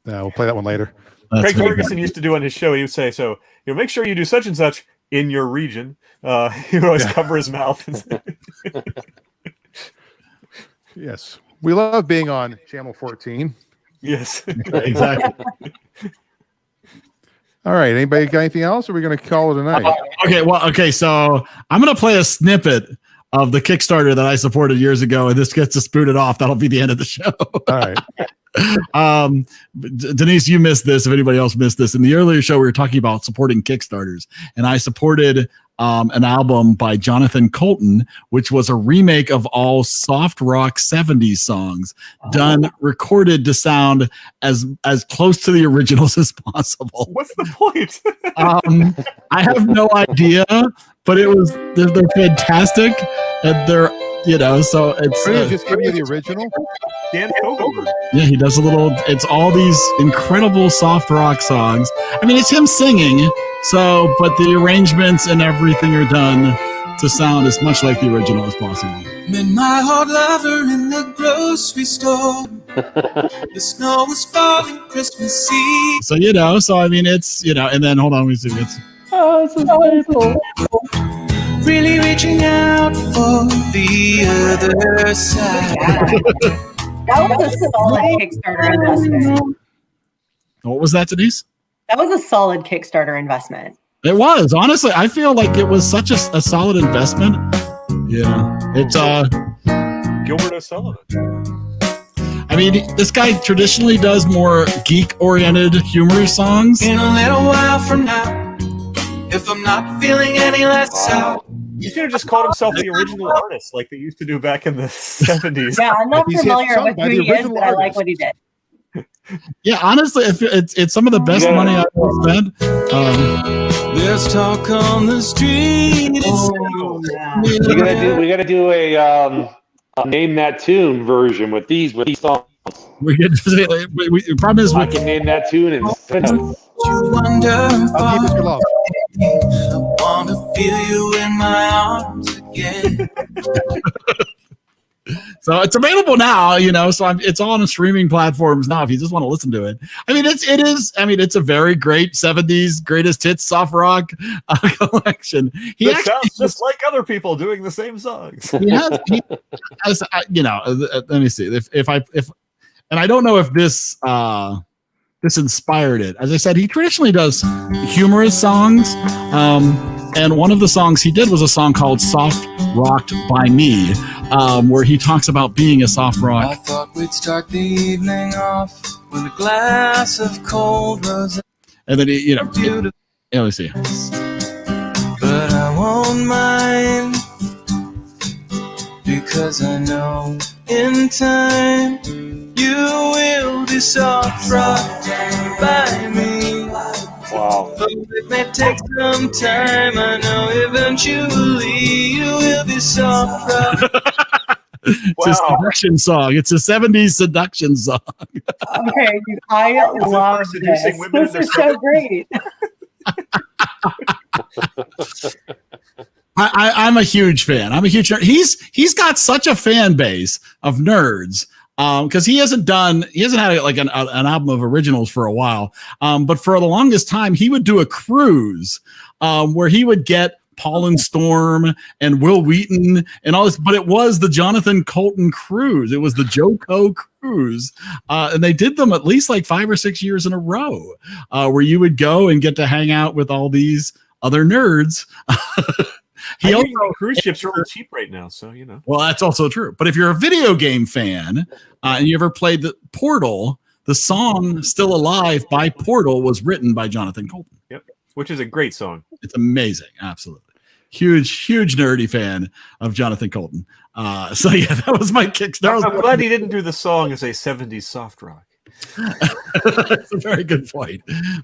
Yeah, we'll play that one later. Craig Ferguson used to do on his show, he would say, so make sure you do such and such in your region. He would always cover his mouth. Yes. We love being on Channel 14. Yes. Exactly. All right. Anybody got anything else? Or are we going to call it a night? Okay. So I'm going to play a snippet of the Kickstarter that I supported years ago, and this gets us booted off. That'll be the end of the show. All right. Denise, you missed this. If anybody else missed this, in the earlier show, we were talking about supporting Kickstarters, and I supported an album by Jonathan Colton, which was a remake of all soft rock 70s songs recorded to sound as close to the originals as possible. What's the point? I have no idea, but they're fantastic, and they're so it's just give you the original. Dan Fogelberg. Yeah, he does it's all these incredible soft rock songs. I mean, it's him singing, but the arrangements and everything are done to sound as much like the original as possible. Met my old lover in the grocery store. The snow was falling Christmas Eve. So I mean, it's and then hold on, let me see. It's really reaching out for the other side. That was a solid Kickstarter investment. What was that, Denise? That was a solid Kickstarter investment. It was, honestly. I feel like it was such a solid investment. Yeah, it's Gilbert O'Sullivan. I mean, this guy traditionally does more geek-oriented, humorous songs. In a little while from now, if I'm not feeling any less out. He should have just called himself the original artist, like they used to do back in the 70s. Yeah, I'm not familiar with who he is, but I like what he did. Yeah, honestly, if it's some of the best money I've ever spent. There's talk on the street. We gotta do a name that tune version with these songs. The problem is I can name that tune in sentence. You wonder if I'll keep it for love. I want to feel you in my arms again. So it's available now, so it's all on streaming platforms now if you just want to listen to it. I mean, it's a very great 70s greatest hits soft rock collection. It sounds just like other people doing the same songs. He has, let me see if and I don't know if this inspired it. As I said, he traditionally does humorous songs. And one of the songs he did was a song called Soft Rocked by Me, where he talks about being a soft rock. I thought we'd start the evening off with a glass of cold rosé. And then, let me see. But I won't mind, because I know in time you will be soft rocked by me. Wow. But it may take some time. I know eventually you will be soft rocked. It's a seduction song. It's a 70s seduction song. Okay, I love this. This is so great. I'm a huge fan. I'm a huge nerd. He's got such a fan base of nerds. Because he hasn't had like an album of originals for a while. But for the longest time, he would do a cruise where he would get Paul and Storm and Will Wheaton and all this, but it was the Jonathan Colton cruise. It was the Joco cruise. And they did them at least like 5 or 6 years in a row, where you would go and get to hang out with all these other nerds. Cruise ships are really cheap right now, so you know. Well, that's also true. But if you're a video game fan and you ever played the Portal, the song "Still Alive" by Portal was written by Jonathan Colton. Yep, which is a great song. It's amazing, absolutely. Huge nerdy fan of Jonathan Colton. So yeah, that was my Kickstarter. I'm glad he didn't do the song as a 70s soft rock. That's a very good point.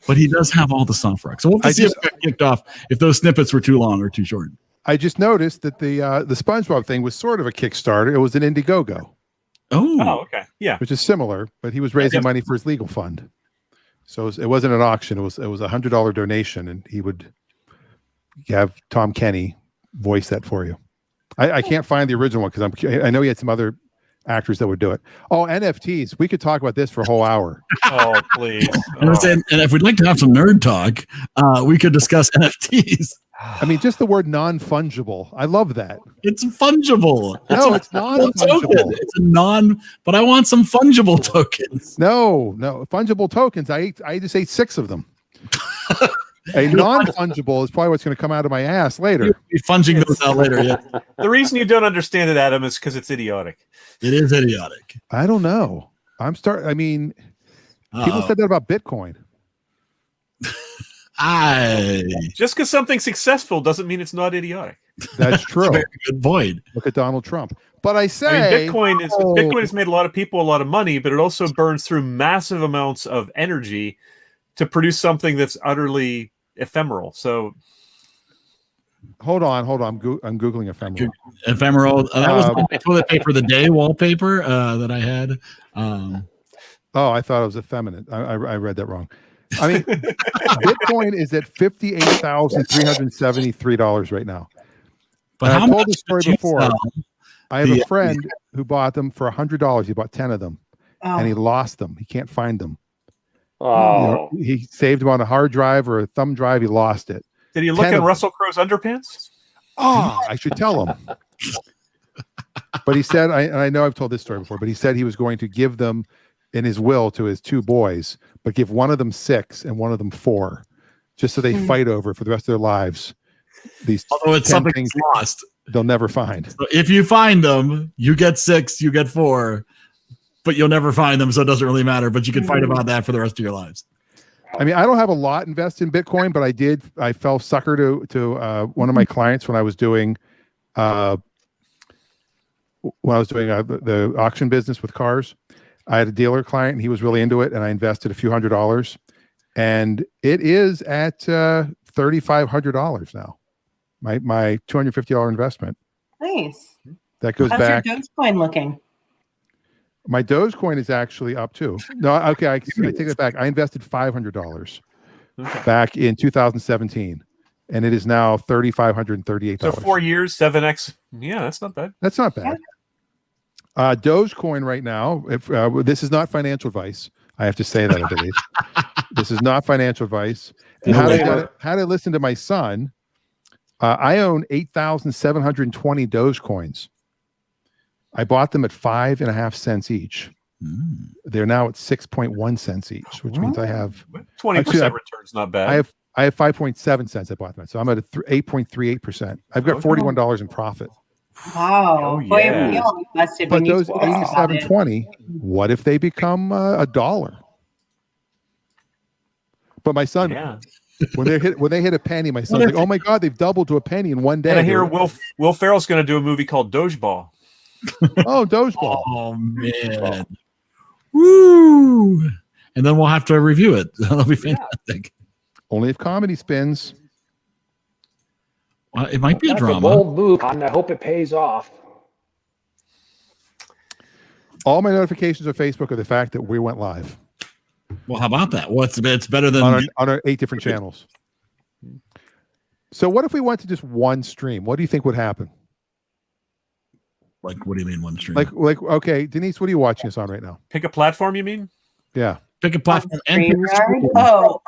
But he does have all the soft rock. So we'll have to see if it got kicked off if those snippets were too long or too short. I just noticed that the SpongeBob thing was sort of a Kickstarter. It was an Indiegogo. Oh, okay. Yeah. Which is similar, but he was raising money for his legal fund. So it wasn't an auction. It was a $100 donation, and he would have Tom Kenny voice that for you. I can't find the original one because I know he had some other actors that would do it. Oh, NFTs. We could talk about this for a whole hour. Oh, please. And if we'd like to have some nerd talk, we could discuss NFTs. I mean, just the word non-fungible. I love that. It's fungible. It's non-fungible. It's a but I want some fungible tokens. No, fungible tokens. I just ate 6 of them. A non-fungible is probably what's going to come out of my ass later. You'll be funging those out later, yeah. The reason you don't understand it, Adam, is because it's idiotic. It is idiotic. I don't know. I mean, people said that about Bitcoin. Just because something's successful doesn't mean it's not idiotic. That's true. That's a very good point. Look at Donald Trump. But Bitcoin has made a lot of people a lot of money, but it also burns through massive amounts of energy to produce something that's utterly ephemeral. So hold on. I'm Googling ephemeral. Ephemeral. That was my toilet paper the day wallpaper that I had. I thought it was effeminate. I read that wrong. I mean, Bitcoin is at $58,373 right now. But I told this story before. I have a friend who bought them for $100. He bought 10 of them, and he lost them. He can't find them. Oh, he saved them on a hard drive or a thumb drive. He lost it. Did he look in Russell Crowe's underpants? Oh, I should tell him. But he said, I know I've told this story before, but he said he was going to give them in his will to his 2 boys, but give one of them 6 and one of them 4, just so they fight over for the rest of their lives. Although it's something lost, they'll never find. So if you find them, you get 6, you get 4, but you'll never find them, so it doesn't really matter. But you can fight about that for the rest of your lives. I mean, I don't have a lot invested in Bitcoin, but I fell sucker to one of my clients when I was doing the auction business with cars. I had a dealer client, and he was really into it, and I invested a few $100s, and it is at $3,500 now. My $250 investment. Nice. That goes How's back. How's your Dogecoin looking? My Dogecoin is actually up too. No, okay, I take that back. I invested $500 back in 2017, and it is now $3,538. So 4 years, 7x. Yeah, that's not bad. That's not bad. Dogecoin right now, if this is not financial advice, I have to say that, I believe. This is not financial advice. And how to listen to my son, I own 8,720 Dogecoins. I bought them at 5.5 cents each. They're now at 6.1 cents each, which means I have 20% returns. Not bad. I have 5.7 cents I bought them at, so I'm at 8.38%. I've got $41 in profit. Wow. Boy, we all invested. But those 87.20, what if they become $1? But my son, when they hit a penny, my son's like, "Oh my God, they've doubled to a penny in one day." And I hear Will Ferrell's going to do a movie called Dogeball. Oh, Dogeball! Oh man, woo! And then we'll have to review it. That'll be fantastic. Only if comedy spins. Well, it might be That's a drama. A bold move, and I hope it pays off. All my notifications on Facebook are the fact that we went live. Well, how about that? It's better than on our 8 different channels. So what if we went to just one stream? What do you think would happen? Like, what do you mean one stream? Like, okay, Denise, what are you watching us on right now? Pick a platform, you mean? Yeah. Pick a platform and pick a StreamYard? stream. Oh,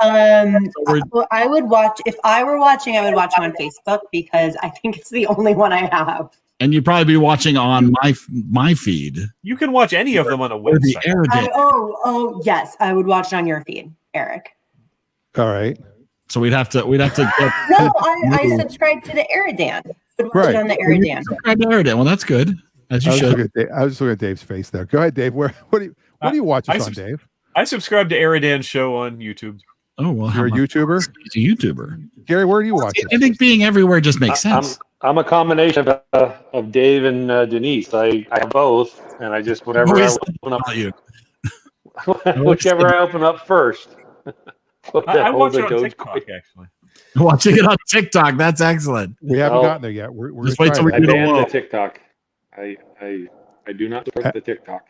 we're- I would watch, if I were watching, I would watch on Facebook because I think it's the only one I have. And you'd probably be watching on my feed. You can watch any of them on a Or the website. EriDan. Oh, yes, I would watch it on your feed, Eric. All right. So we'd have to get No, I subscribe to the EriDan. I would watch Right. it on the EriDan. subscribe to EriDan. Well, that's good. As you I was should. looking at Dave's face there. Go ahead, Dave. What do you watch I us on, subs- Dave? I subscribe to EriDan's show on YouTube. Oh well, You're a YouTuber? He's a YouTuber. Gary, where do you watch I it? think being everywhere just makes sense. I'm a combination of Dave and Denise. I have both, and I just whatever Always I open up, about you. whichever I open up first. I watch it on TikTok, actually. Watching it on TikTok. That's excellent. We haven't Oh. gotten there yet. We're Just gonna wait try till it. we I do the banned wall. the TikTok. I do not support the TikTok.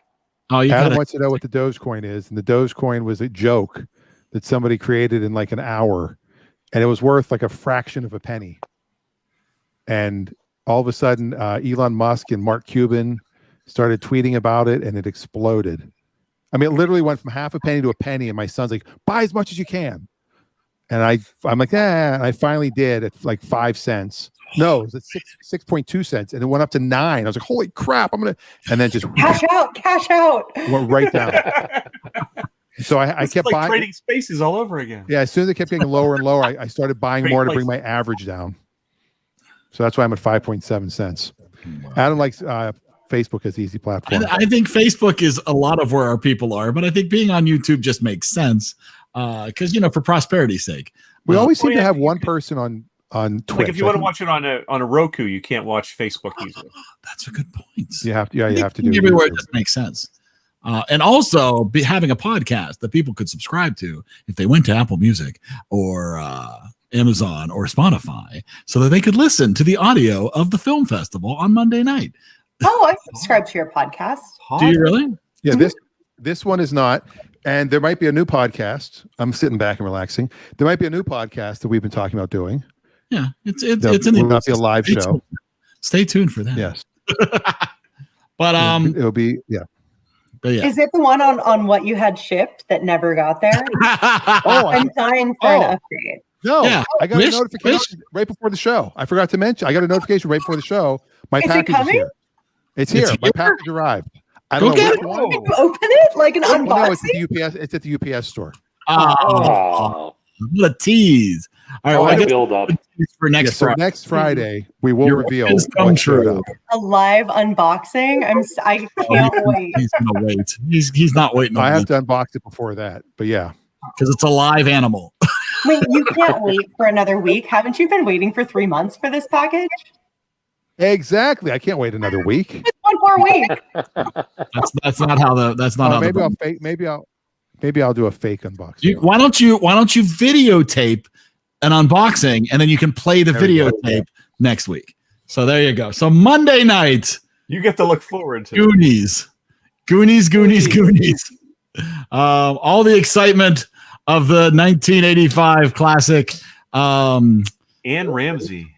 Oh, you Adam got wants to know what the Dogecoin is, and the Dogecoin was a joke that somebody created in like an hour, and it was worth like a fraction of a penny. And all of a sudden, Elon Musk and Mark Cuban started tweeting about it, and it exploded. I mean, it literally went from half a penny to a penny, and my son's like, "Buy as much as you can." And I'm like, and I finally did at like 5 cents. No, it was at 6.2 cents, and it went up to 9. I was like, "Holy crap!" And then just Cash out. went right down. So I It's kept like buying. trading spaces all over again. Yeah, as soon as it kept getting lower and lower, I started buying Great more to place. bring my average down. So that's why I'm at 5.7 cents. Adam likes Facebook as the easy platform. I think Facebook is a lot of where our people are, but I think being on YouTube just makes sense because for prosperity's sake. We always seem yeah, to have one person on Twitch. Like if you I want to think watch it on a Roku, you can't watch Facebook easily. That's a good point. you have to. Yeah, you have to do Being everywhere YouTube. just makes sense. And also having a podcast that people could subscribe to if they went to Apple Music or Amazon or Spotify so that they could listen to the audio of the film festival on Monday night. Oh, I subscribe to your podcast. Do you really? Yeah, this one is not. And there might be a new podcast. I'm sitting back and relaxing. There might be a new podcast that we've been talking about doing. Yeah, it's That in the will not be a live Stay show. tuned. Stay tuned for that. Yes. But It'll be but yeah. Is it the one on what you had shipped that never got there? I'm dying for an upgrade. No, Yeah. I got a notification right before the show. I forgot to mention. I got a notification right before the show. My Is it package is coming? here. It's here. It's My here? package arrived. I Go don't know get which it. one. Can you open it like an Oh, no, it's unboxing? at the UPS. It's at the UPS store. Oh, what a tease. All right, well, I guess build up. for next Yeah, so Friday. next Friday we will Your reveal wishes come what showed true. up. A live unboxing? I can't wait. He's gonna wait. He's not waiting I on have to unbox it before that, but yeah. because it's a live animal. Wait, you can't wait for another week? Haven't you been waiting for 3 months for this package? Exactly. I can't wait another week. It's one more week. That's not how that's not how Maybe the, I'll fake. Maybe I'll do a fake unboxing. why don't you videotape an unboxing and then you can play the There we go. videotape next week. So there you go. So Monday night, You get to look forward to it. Goonies. All the excitement of the 1985 classic. Anne Ramsey,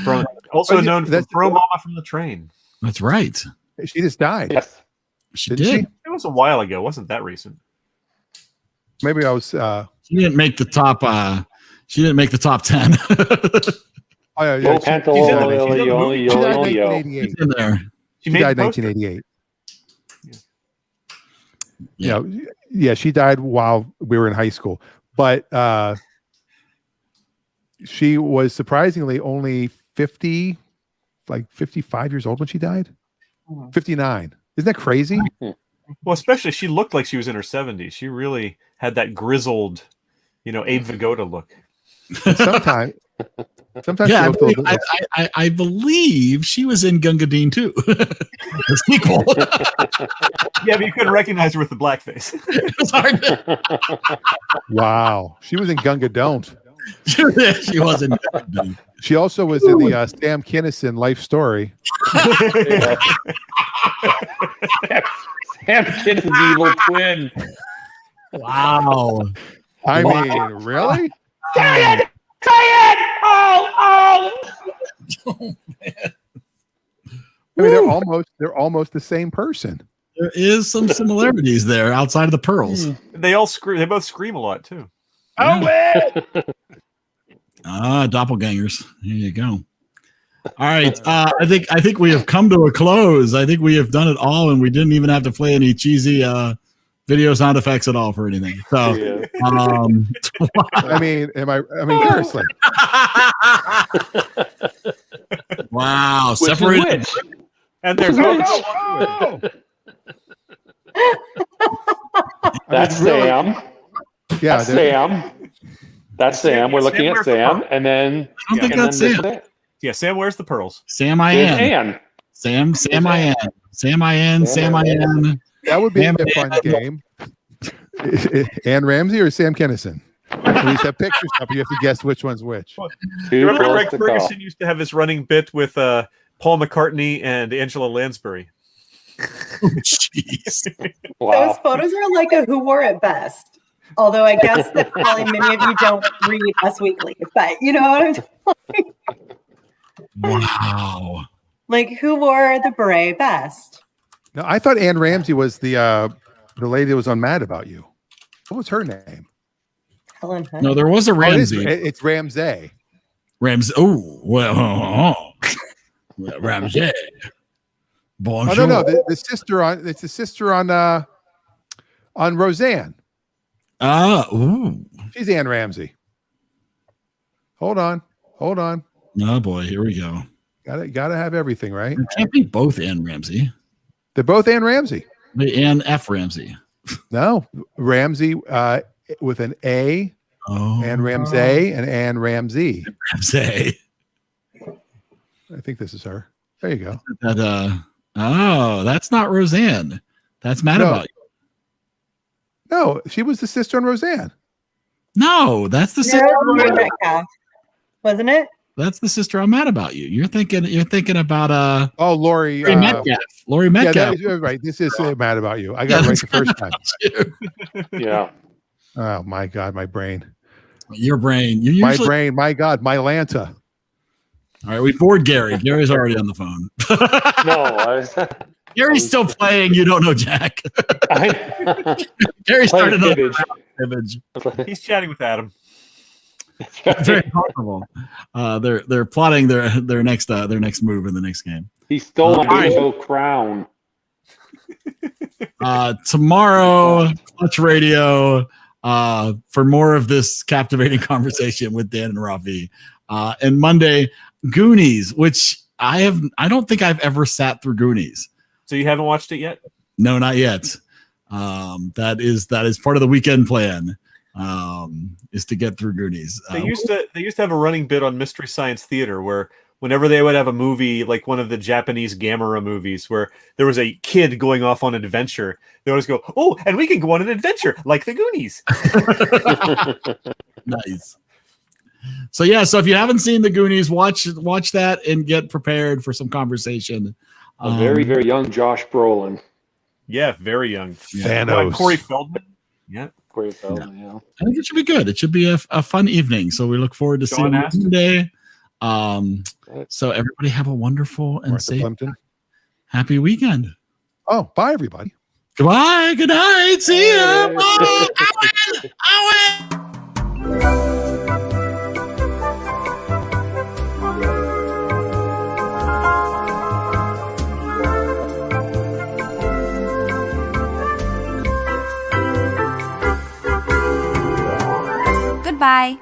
from also known for Throw Mama from the Train. That's right. She just died. Yes. She Didn't did. she? It was a while ago. It wasn't that recent. Maybe I was. She didn't make the top. She didn't make the top 10. Oh yeah, Yo, yeah. Panto, she's in the- yo, she's in the yo, movie. She died yo, in yo. 1988. She's in there. She She made died in the poster. 1988. Yeah. Yeah, she died while we were in high school, but she was surprisingly only 55 years old when she died. 59. Isn't that crazy? Well, especially she looked like she was in her 70s. She really had that grizzled, Abe Vigoda look. Sometimes Yeah, she looked a little bit I believe she was in Gunga Din too. The sequel. Yeah, but you couldn't recognize her with the blackface. It was hard to- wow. She was in Gunga Don't. she was in Gunga Din. She also was in the Sam Kinison life story. Sam Kinson's evil twin. Wow. I Wow. mean, really? Say it! Oh! I mean, they're almost the same person. There is some similarities there outside of the pearls. They all scream. They both scream a lot too. Oh man! Doppelgangers. Here you go. All right. I think we have come to a close. I think we have done it all, and we didn't even have to play any cheesy video sound effects at all for anything. So, seriously. Wow. Which Separated. And there's That's Sam. Yeah, that's Sam. That's Sam. We're looking at Sam, and then I don't think that's Sam. Yeah, Sam wears the pearls. Sam I am. Sam I am. Sam I am. Sam I am. That would be a fun game. Ann Ramsey or Sam Kinison? We have pictures up. You have to guess which one's which. Remember Greg Ferguson used to have this running bit with Paul McCartney and Angela Lansbury. Jeez. Wow. Those photos are like a who wore it best. Although I guess that probably many of you don't read Us Weekly, but you know what I'm talking about. Wow. Like who wore the beret best? No, I thought Ann Ramsey was the lady that was on Mad About You. What was her name? Helen Hunt. No, there was a Ramsey. It's Ramsey. Ramsey. Oh, well. Ramsey. Bonjour. Oh no, the sister on it's the sister on Roseanne. Ooh. She's Ann Ramsey. Hold on. Oh boy, here we go. Gotta have everything, right? It can't be both Ann Ramsey. They're both Ann Ramsey. The Ann F. Ramsey. No, Ramsey with an A. Oh. Ann Ramsey and Ann Ramsey. Ramsey. I think this is her. There you go. That's not Roseanne. That's Mad About You. No, she was the sister on Roseanne. No, that's the sister. Wasn't it? That's the sister I'm Mad About You. You're thinking about Lori Metcalf. Lori Metcalf. Yeah, right. This is Mad About You. I got it right the first time. Yeah. Oh my God, my brain. Your brain. You my usually... brain. My God, my Lanta. All right, we bored Gary. Gary's already on the phone. No, Gary's still playing. You don't know Jack. Gary started on image. He's chatting with Adam. Very comfortable. They're plotting their next move in the next game. He stole my info crown. Tomorrow, Clutch Radio for more of this captivating conversation with Dan and Rafi. And Monday, Goonies, which I don't think I've ever sat through Goonies. So you haven't watched it yet? No, not yet. That is part of the weekend plan. Is to get through Goonies. They used to have a running bit on Mystery Science Theater where whenever they would have a movie like one of the Japanese Gamera movies where there was a kid going off on an adventure, they always go, "Oh, and we can go on an adventure like the Goonies." Nice. So if you haven't seen the Goonies, watch that and get prepared for some conversation. A very, very young Josh Brolin. Yeah, very young. Thanos. Corey Feldman. Yeah. Corey Feldman, yeah. I think it should be good. It should be a fun evening. So we look forward to seeing you today. So everybody have a wonderful and safe, happy weekend. Oh, bye everybody. Goodbye. Good night. See ya. Bye. Goodbye.